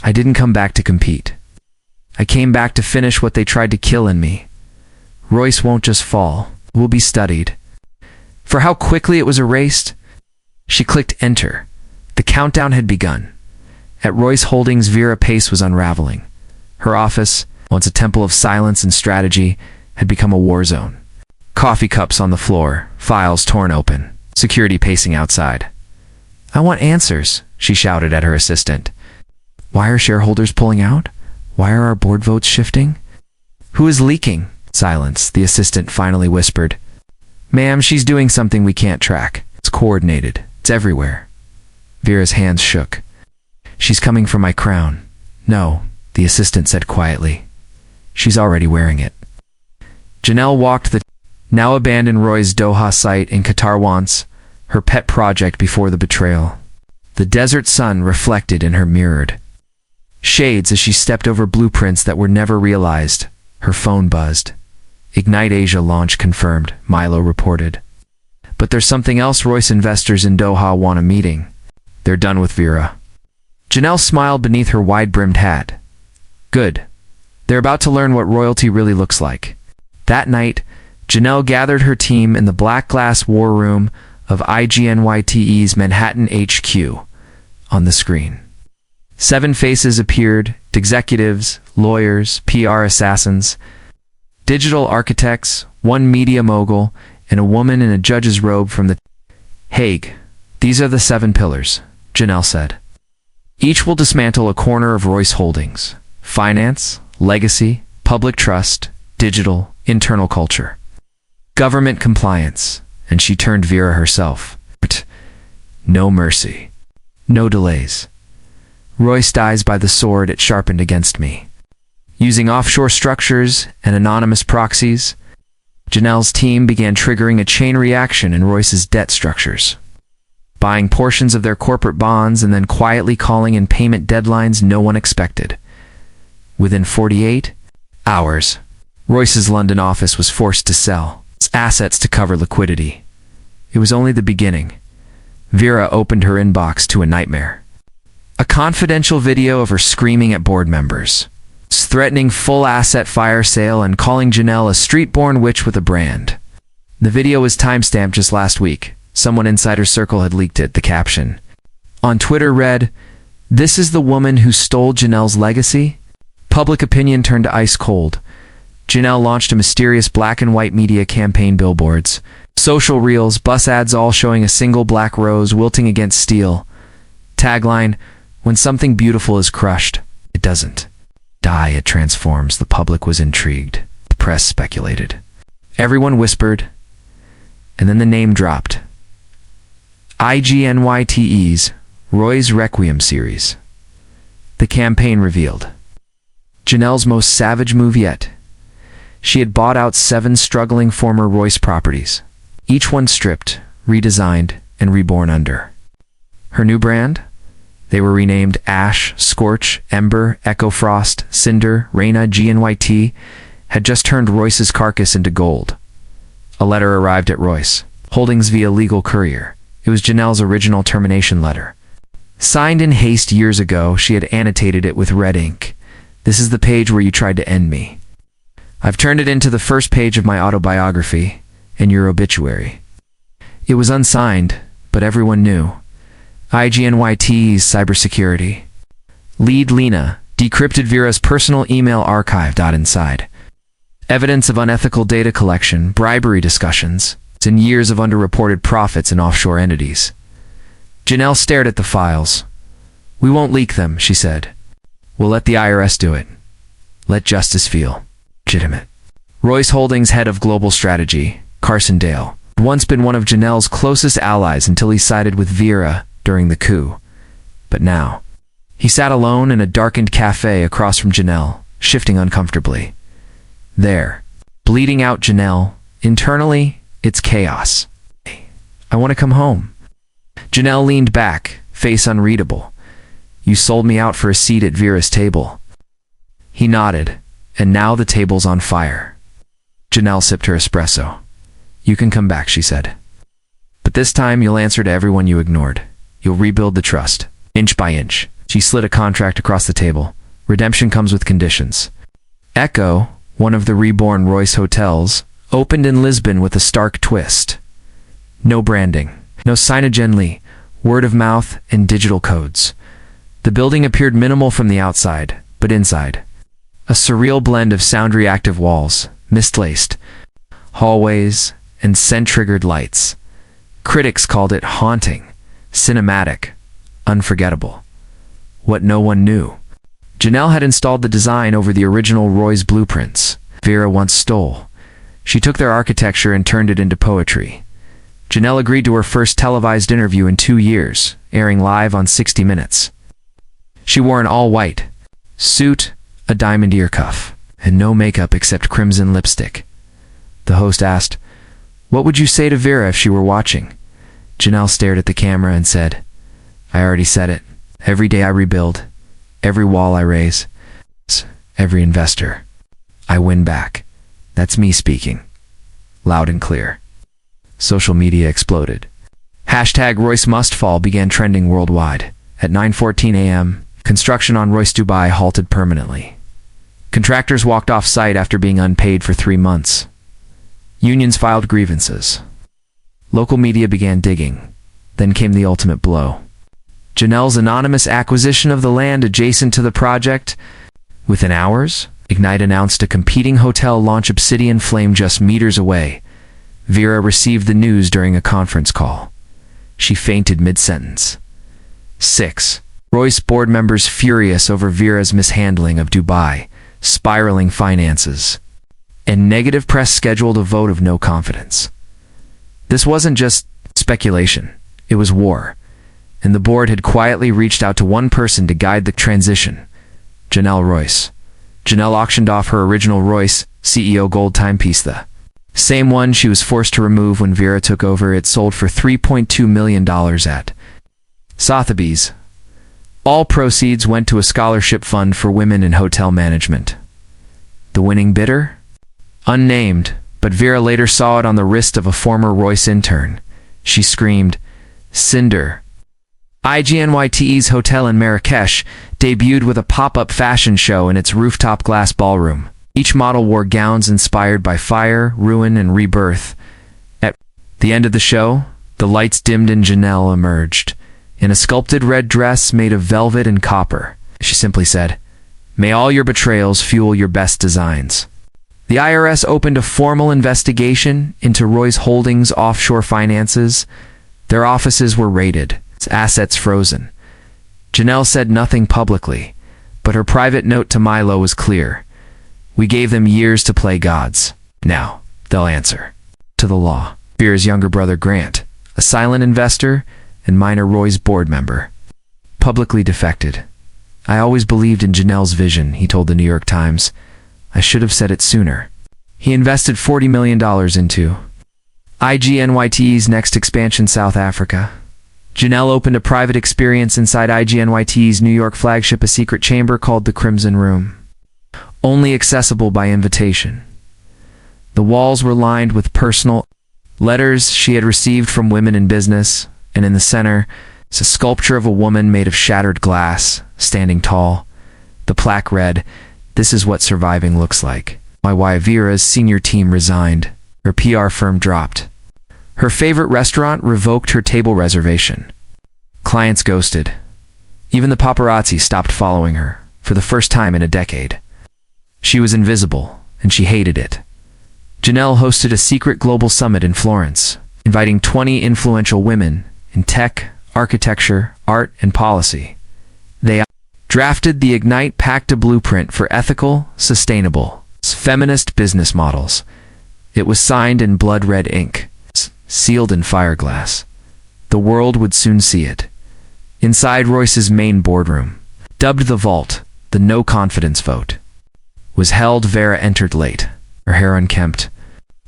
"I didn't come back to compete. I came back to finish what they tried to kill in me. Royce won't just fall. It will be studied." For how quickly it was erased, she clicked enter. The countdown had begun. At Royce Holdings, Vera Pace was unraveling. Her office, once a temple of silence and strategy, had become a war zone. Coffee cups on the floor, files torn open, security pacing outside. "I want answers," she shouted at her assistant. "Why are shareholders pulling out? Why are our board votes shifting? Who is leaking?" Silence, the assistant finally whispered. "Ma'am, she's doing something we can't track. It's coordinated. It's everywhere." Vera's hands shook. "She's coming for my crown." "No," the assistant said quietly. "She's already wearing it." Janelle walked the now abandoned Roy's Doha site in Qatar once, her pet project before the betrayal. The desert sun reflected in her mirrored shades as she stepped over blueprints that were never realized. Her phone buzzed. "Ignite Asia launch confirmed," Milo reported. "But there's something else. Royce investors in Doha want a meeting. They're done with Vera." Janelle smiled beneath her wide-brimmed hat. "Good. They're about to learn what royalty really looks like." That night, Janelle gathered her team in the black glass war room of IGNYTE's Manhattan HQ. On the screen, 7 faces appeared: executives, lawyers, PR assassins, digital architects, one media mogul, and a woman in a judge's robe from the Hague. "These are the 7 pillars," Janelle said. "Each will dismantle a corner of Royce Holdings: finance, legacy, public trust, digital, internal culture, government compliance," and she turned Vera herself. "No mercy. No delays. Royce dies by the sword it sharpened against me." Using offshore structures and anonymous proxies, Janelle's team began triggering a chain reaction in Royce's debt structures, buying portions of their corporate bonds and then quietly calling in payment deadlines no one expected. Within 48 hours, Royce's London office was forced to sell its assets to cover liquidity. It was only the beginning. Vera opened her inbox to a nightmare. A confidential video of her screaming at board members, threatening full asset fire sale, and calling Janelle a street-born witch with a brand. The video was timestamped just last week. Someone inside her circle had leaked it. The caption on Twitter read, "This is the woman who stole Janelle's legacy?" Public opinion turned ice cold. Janelle launched a mysterious black and white media campaign: billboards, social reels, bus ads, all showing a single black rose wilting against steel. Tagline: "When something beautiful is crushed, it doesn't die, it transforms." The public was intrigued. press speculated. Everyone whispered, and then the name dropped. IGNYTE's Roy's Requiem series. The campaign revealed. Janelle's most savage move yet. She had bought out 7 struggling former Royce properties, each one stripped, redesigned, and reborn under her new brand. They were renamed Ash, Scorch, Ember, Echo Frost, Cinder, Reina. GNYT had just turned Royce's carcass into gold. A letter arrived at Royce Holdings via legal courier. It was Janelle's original termination letter. Signed in haste years ago, she had annotated it with red ink. "This is the page where you tried to end me. I've turned it into the first page of my autobiography and your obituary." It was unsigned, but everyone knew. IGNYT's cybersecurity. Lead Lena decrypted Vera's personal email archive. Inside. Evidence of unethical data collection, bribery discussions, and years of underreported profits in offshore entities. Janelle stared at the files. "We won't leak them," she said. "We'll let the IRS do it. Let justice feel legitimate." Royce Holdings head of global strategy, Carson Dale, had once been one of Janelle's closest allies until he sided with Vera during the coup. But now, he sat alone in a darkened cafe across from Janelle, shifting uncomfortably. There, bleeding out Janelle, internally, it's chaos. "I want to come home." Janelle leaned back, face unreadable. "You sold me out for a seat at Vera's table." He nodded, and now the table's on fire. Janelle sipped her espresso. "You can come back," she said. "But this time you'll answer to everyone you ignored. You'll rebuild the trust, inch by inch." She slid a contract across the table. "Redemption comes with conditions." Echo, one of the reborn Royce hotels, opened in Lisbon with a stark twist. No branding, no signage only, word of mouth and digital codes. The building appeared minimal from the outside, but inside, a surreal blend of sound-reactive walls, misplaced hallways, and scent-triggered lights. Critics called it haunting, cinematic, unforgettable. What no one knew. Janelle had installed the design over the original Roy's blueprints Vera once stole. She took their architecture and turned it into poetry. Janelle agreed to her first televised interview in 2 years, airing live on 60 Minutes. She wore an all-white suit, a diamond ear cuff, and no makeup except crimson lipstick. The host asked, "What would you say to Vera if she were watching?" Janelle stared at the camera and said, "I already said it. Every day I rebuild. Every wall I raise. Every investor I win back. That's me speaking. Loud and clear." Social media exploded. Hashtag Royce Must Fall began trending worldwide. At 9:14 a.m., construction on Royce Dubai halted permanently. Contractors walked off site after being unpaid for 3 months. Unions filed grievances. Local media began digging. Then came the ultimate blow. Janelle's anonymous acquisition of the land adjacent to the project. Within hours, Ignite announced a competing hotel launch. Obsidian Flame just meters away. Vera received the news during a conference call. She fainted mid-sentence. 6. Royce board members furious over Vera's mishandling of Dubai, spiraling finances, and negative press scheduled a vote of no confidence. This wasn't just speculation, it was war, and the board had quietly reached out to one person to guide the transition, Janelle Royce. Janelle auctioned off her original Royce CEO gold timepiece, the same one she was forced to remove when Vera took over. It sold for $3.2 million at Sotheby's. All proceeds went to a scholarship fund for women in hotel management. The winning bidder? Unnamed, but Vera later saw it on the wrist of a former Royce intern. She screamed, "Cinder." IGNYTE's hotel in Marrakesh debuted with a pop-up fashion show in its rooftop glass ballroom. Each model wore gowns inspired by fire, ruin, and rebirth. At the end of the show, the lights dimmed and Janelle emerged, in a sculpted red dress made of velvet and copper. She simply said, "May all your betrayals fuel your best designs." The IRS opened a formal investigation into Royce Holdings' offshore finances. Their offices were raided, its assets frozen. Janelle said nothing publicly, but her private note to Milo was clear. We gave them years to play gods. Now, they'll answer to the law. Vera's younger brother Grant, a silent investor and minor Roy's board member, publicly defected. I always believed in Janelle's vision, he told the New York Times. I should have said it sooner. He invested $40 million into IGNYT's next expansion, South Africa. Janelle opened a private experience inside IGNYT's New York flagship, a secret chamber called the Crimson Room, only accessible by invitation. The walls were lined with personal letters she had received from women in business, and in the center is a sculpture of a woman made of shattered glass, standing tall. The plaque read, "This is what surviving looks like." Why Vera's senior team resigned. Her PR firm dropped. Her favorite restaurant revoked her table reservation. Clients ghosted. Even the paparazzi stopped following her, for the first time in a decade. She was invisible, and she hated it. Janelle hosted a secret global summit in Florence, inviting 20 influential women in tech, architecture, art, and policy. They drafted the Ignite Pact, a blueprint for ethical, sustainable, feminist business models. It was signed in blood red ink, sealed in fireglass. The world would soon see it. Inside Royce's main boardroom, dubbed the Vault, the no confidence vote was held. Vera entered late, her hair unkempt,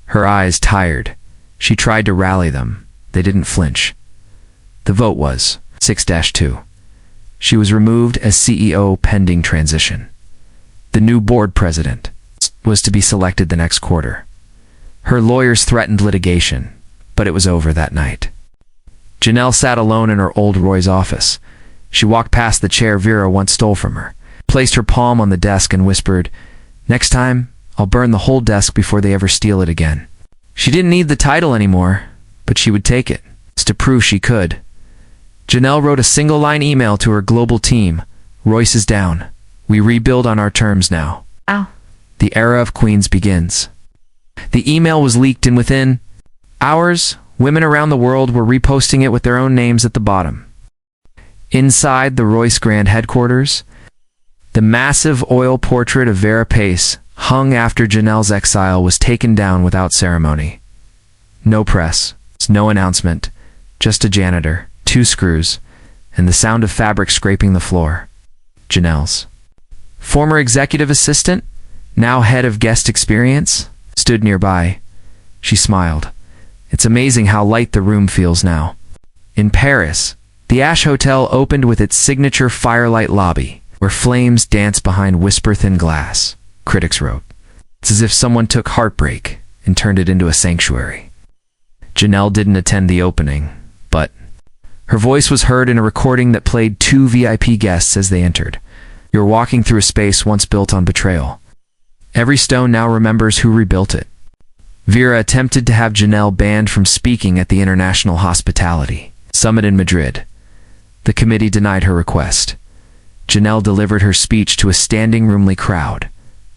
her eyes tired. She tried to rally them. They didn't flinch. The vote was 6-2. She was removed as CEO pending transition. The new board president was to be selected the next quarter. Her lawyers threatened litigation, but it was over that night. Janelle sat alone in her old Roy's office. She walked past the chair Vera once stole from her, placed her palm on the desk and whispered, "Next time, I'll burn the whole desk before they ever steal it again." She didn't need the title anymore, but she would take it, to prove she could. Janelle wrote a single-line email to her global team. "Royce is down. We rebuild on our terms now. Ow. The era of queens begins." The email was leaked, and within hours, women around the world were reposting it with their own names at the bottom. Inside the Royce Grand headquarters, the massive oil portrait of Vera Pace, hung after Janelle's exile, was taken down without ceremony. No press, no announcement, just a janitor, 2 screws, and the sound of fabric scraping the floor. Janelle's former executive assistant, now head of guest experience, stood nearby. She smiled. It's amazing how light the room feels now. In Paris, the Ash Hotel opened with its signature firelight lobby, where flames dance behind whisper-thin glass. Critics wrote, "It's as if someone took heartbreak and turned it into a sanctuary." Janelle didn't attend the opening, but her voice was heard in a recording that played 2 VIP guests as they entered. "You're walking through a space once built on betrayal. Every stone now remembers who rebuilt it." Vera attempted to have Janelle banned from speaking at the International Hospitality Summit in Madrid. The committee denied her request. Janelle delivered her speech to a standing roomly crowd.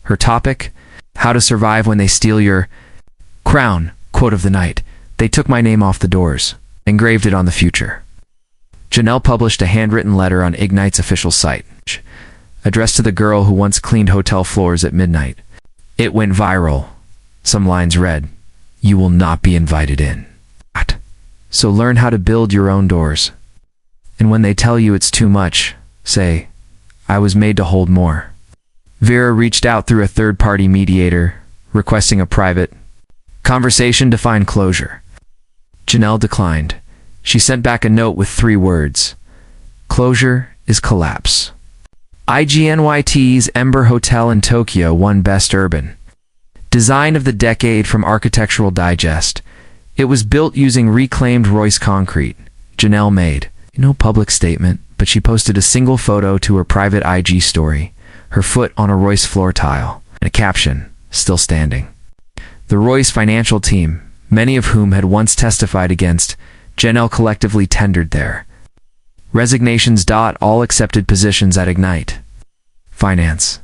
Her topic, "How to survive when they steal your crown." Quote of the night, "They took my name off the doors, engraved it on the future." Janelle published a handwritten letter on Ignite's official site, addressed to the girl who once cleaned hotel floors at midnight. It went viral. Some lines read, "You will not be invited in. So learn how to build your own doors. And when they tell you it's too much, say, I was made to hold more." Vera reached out through a third-party mediator, requesting a private conversation to find closure. Janelle declined. She sent back a note with 3 words. "Closure is collapse." IGNYT's Ember Hotel in Tokyo won Best Urban Design of the Decade from Architectural Digest. It was built using reclaimed Royce concrete. Janelle made no public statement, but she posted a single photo to her private IG story, her foot on a Royce floor tile, and a caption, "Still standing." The Royce financial team, many of whom had once testified against Janelle, collectively tendered their resignations. All accepted positions at Ignite Finance.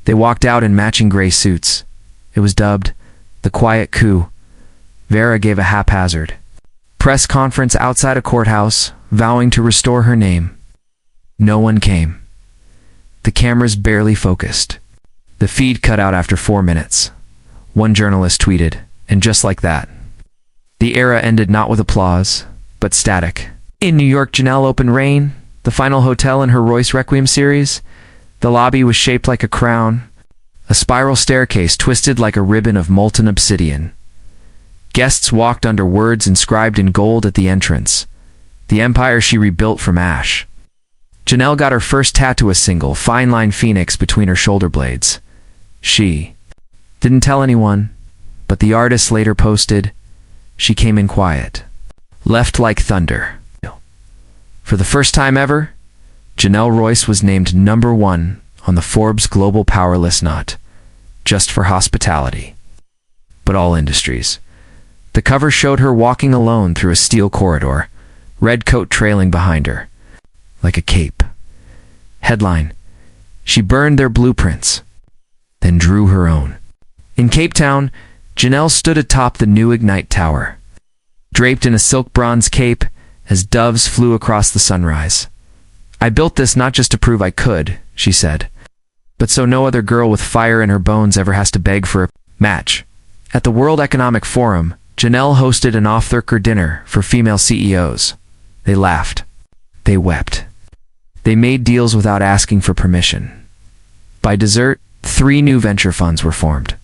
They walked out in matching gray suits. It was dubbed the quiet coup. Vera gave a haphazard press conference outside a courthouse, vowing to restore her name. No one came. The cameras barely focused. The feed cut out after 4 minutes. One journalist tweeted, and just like that, the era ended not with applause, but static. In New York, Janelle opened Rain, the final hotel in her Royce Requiem series. The lobby was shaped like a crown, a spiral staircase twisted like a ribbon of molten obsidian. Guests walked under words inscribed in gold at the entrance, the empire she rebuilt from ash. Janelle got her first tattoo, a single, fine-line phoenix between her shoulder blades. She didn't tell anyone, but the artist later posted, "She came in quiet, left like thunder." For the first time ever, Janelle Royce was named #1 on the Forbes Global Power list, not just for hospitality, but all industries. The cover showed her walking alone through a steel corridor, red coat trailing behind her, like a cape. Headline: "She burned their blueprints, then drew her own." In Cape Town, Janelle stood atop the new Ignite Tower, draped in a silk bronze cape as doves flew across the sunrise. "I built this not just to prove I could," she said, "but so no other girl with fire in her bones ever has to beg for a match." At the World Economic Forum, Janelle hosted an off-the-record dinner for female CEOs. They laughed. They wept. They made deals without asking for permission. By dessert, 3 new venture funds were formed.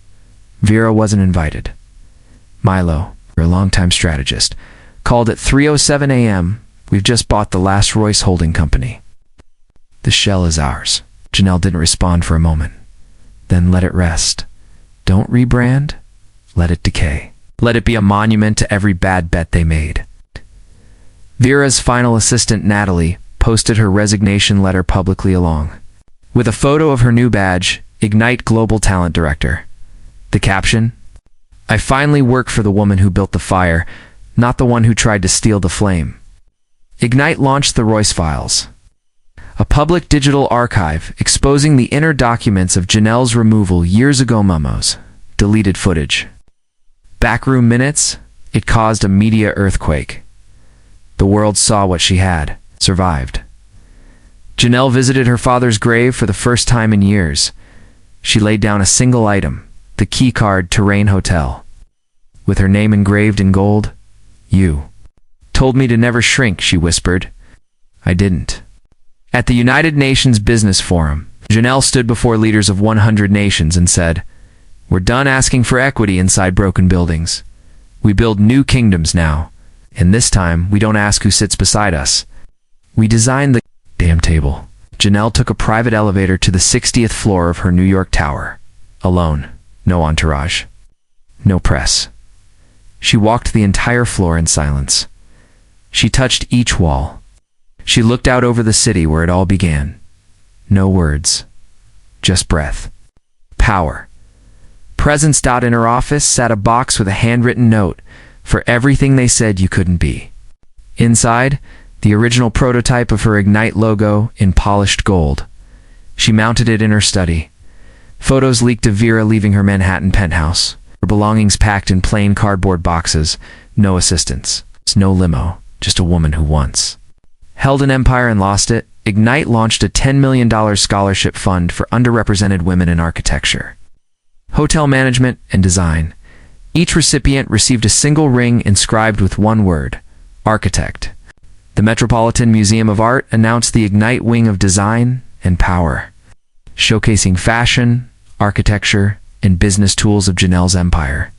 Vera wasn't invited. Milo, her longtime strategist, called at 3:07 a.m. "We've just bought the last Royce holding company. The shell is ours." Janelle didn't respond for a moment. "Then let it rest. Don't rebrand. Let it decay. Let it be a monument to every bad bet they made." Vera's final assistant, Natalie, posted her resignation letter publicly along with a photo of her new badge, Ignite Global Talent Director. The caption: "I finally work for the woman who built the fire, not the one who tried to steal the flame." Ignite launched the Royce Files, a public digital archive exposing the inner documents of Janelle's removal years ago, memos, deleted footage, backroom minutes. It caused a media earthquake. The world saw what she had survived. Janelle visited her father's grave for the first time in years. She laid down a single item, the key card to Rain Hotel, with her name engraved in gold. "You told me to never shrink," she whispered. "I didn't." At the United Nations Business Forum, Janelle stood before leaders of 100 nations and said, "We're done asking for equity inside broken buildings. We build new kingdoms now, and this time we don't ask who sits beside us. We design the damn table." Janelle took a private elevator to the 60th floor of her New York tower, alone, no entourage, no press. She walked the entire floor in silence. She touched each wall. She looked out over the city where it all began. No words, just breath. Power. Presence. In her office sat a box with a handwritten note, "For everything they said you couldn't be." Inside, the original prototype of her Ignite logo in polished gold. She mounted it in her study. Photos leaked of Vera leaving her Manhattan penthouse, her belongings packed in plain cardboard boxes, no assistants, no limo, just a woman who once held an empire and lost it. Ignite launched a $10 million scholarship fund for underrepresented women in architecture, hotel management, and design. Each recipient received a single ring inscribed with one word: architect. The Metropolitan Museum of Art announced the Ignite Wing of Design and Power, showcasing fashion, architecture, and business tools of Janelle's empire.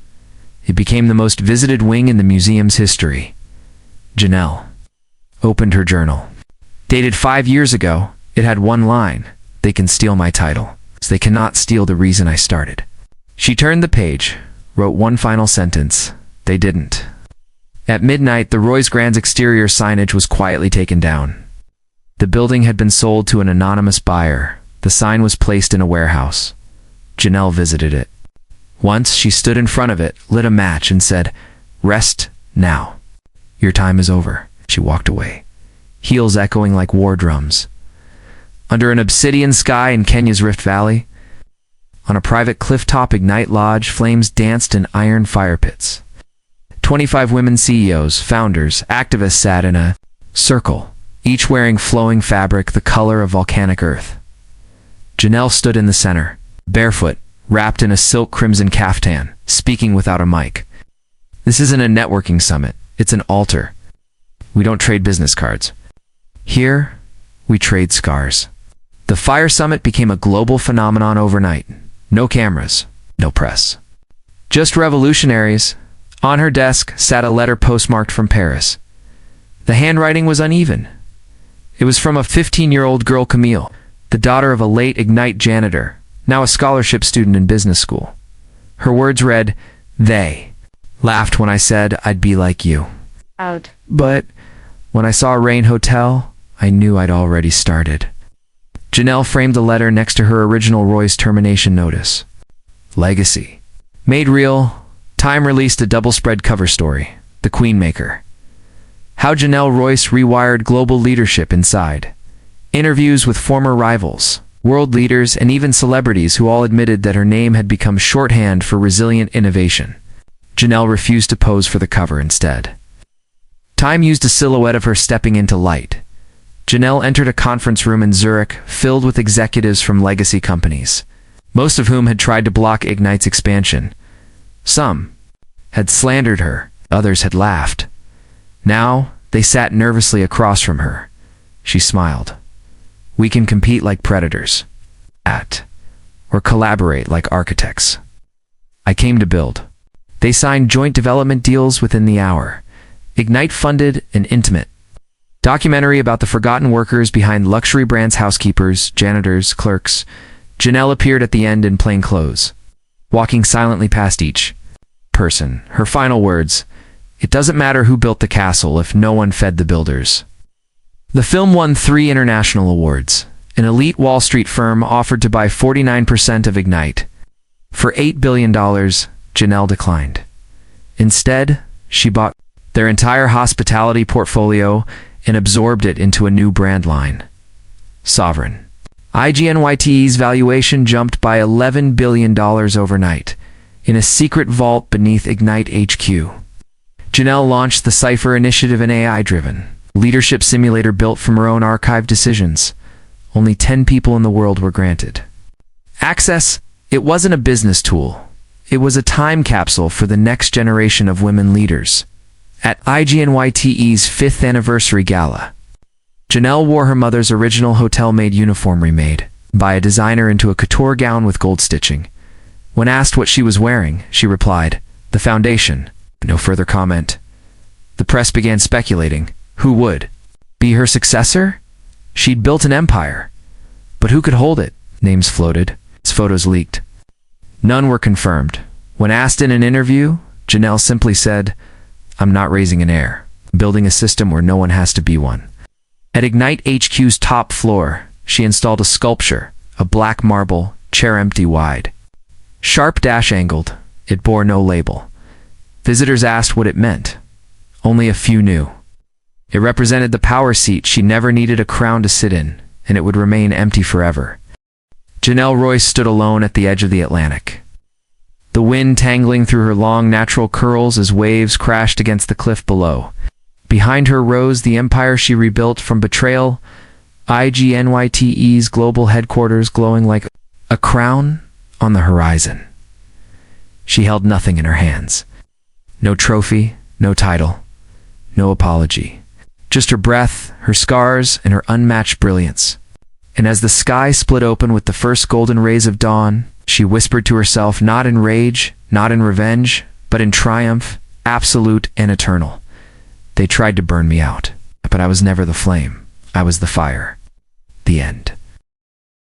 It became the most visited wing in the museum's history. Janelle opened her journal. Dated 5 years ago, it had one line: "They can steal my title, so they cannot steal the reason I started." She turned the page, wrote one final sentence: "They didn't." At midnight, the Royce Grand's exterior signage was quietly taken down. The building had been sold to an anonymous buyer. The sign was placed in a warehouse. Janelle visited it. Once she stood in front of it, lit a match, and said, "Rest now. Your time is over." She walked away, heels echoing like war drums. Under an obsidian sky in Kenya's Rift Valley, on a private cliff-top Ignite Lodge, flames danced in iron fire pits. 25 women CEOs, founders, activists sat in a circle, each wearing flowing fabric the color of volcanic earth. Janelle stood in the center, barefoot, wrapped in a silk crimson caftan, speaking without a mic. This isn't a networking summit, it's an altar. We don't trade business cards. Here, we trade scars. The Fire Summit became a global phenomenon overnight. No cameras, no press. Just revolutionaries. On her desk sat a letter postmarked from Paris. The handwriting was uneven. It was from a 15-year-old girl, Camille, the daughter of a late Ignite janitor, now a scholarship student in business school. Her words read, "They laughed when I said I'd be like you. Out. But when I saw Rain Hotel, I knew I'd already started." Janelle framed the letter next to her original Roy's termination notice. Legacy. Made real, Time released a double-spread cover story, The Queenmaker. How Janelle Royce rewired global leadership inside. Interviews with former rivals, world leaders, and even celebrities who all admitted that her name had become shorthand for resilient innovation. Janelle refused to pose for the cover instead. Time used a silhouette of her stepping into light. Janelle entered a conference room in Zurich filled with executives from legacy companies, most of whom had tried to block Ignite's expansion. Some had slandered her, others had laughed. Now, they sat nervously across from her. She smiled. "We can compete like predators. Or collaborate like architects. I came to build." They signed joint development deals within the hour. Ignite funded an intimate documentary about the forgotten workers behind luxury brands, housekeepers, janitors, clerks. Janelle appeared at the end in plain clothes, walking silently past each person. Her final words, "It doesn't matter who built the castle if no one fed the builders." The film won 3 international awards. An elite Wall Street firm offered to buy 49% of Ignite. For $8 billion, Janelle declined. Instead, she bought their entire hospitality portfolio and absorbed it into a new brand line, Sovereign. IGNYTE's valuation jumped by $11 billion overnight, in a secret vault beneath Ignite HQ. Janelle launched the Cypher initiative, an AI-driven leadership simulator built from her own archived decisions. Only 10 people in the world were granted access. It wasn't a business tool. It was a time capsule for the next generation of women leaders. At IGNYTE's 5th anniversary gala, Janelle wore her mother's original hotel-made uniform remade by a designer into a couture gown with gold stitching. When asked what she was wearing, she replied, "The foundation." No further comment. The press began speculating. Who would be her successor? She'd built an empire. But who could hold it? Names floated. Photos leaked. None were confirmed. When asked in an interview, Janelle simply said, "I'm not raising an heir. I'm building a system where no one has to be one." At Ignite HQ's top floor, she installed a sculpture, a black marble, chair empty wide. Sharp dash angled, it bore no label. Visitors asked what it meant. Only a few knew. It represented the power seat she never needed a crown to sit in, and it would remain empty forever. Janelle Royce stood alone at the edge of the Atlantic, the wind tangling through her long natural curls as waves crashed against the cliff below. Behind her rose the empire she rebuilt from betrayal, IGNYTE's global headquarters glowing like a crown on the horizon. She held nothing in her hands. No trophy, no title, no apology. Just her breath, her scars, and her unmatched brilliance. And as the sky split open with the first golden rays of dawn, she whispered to herself, not in rage, not in revenge, but in triumph, absolute and eternal. They tried to burn me out, but I was never the flame. I was the fire. The end.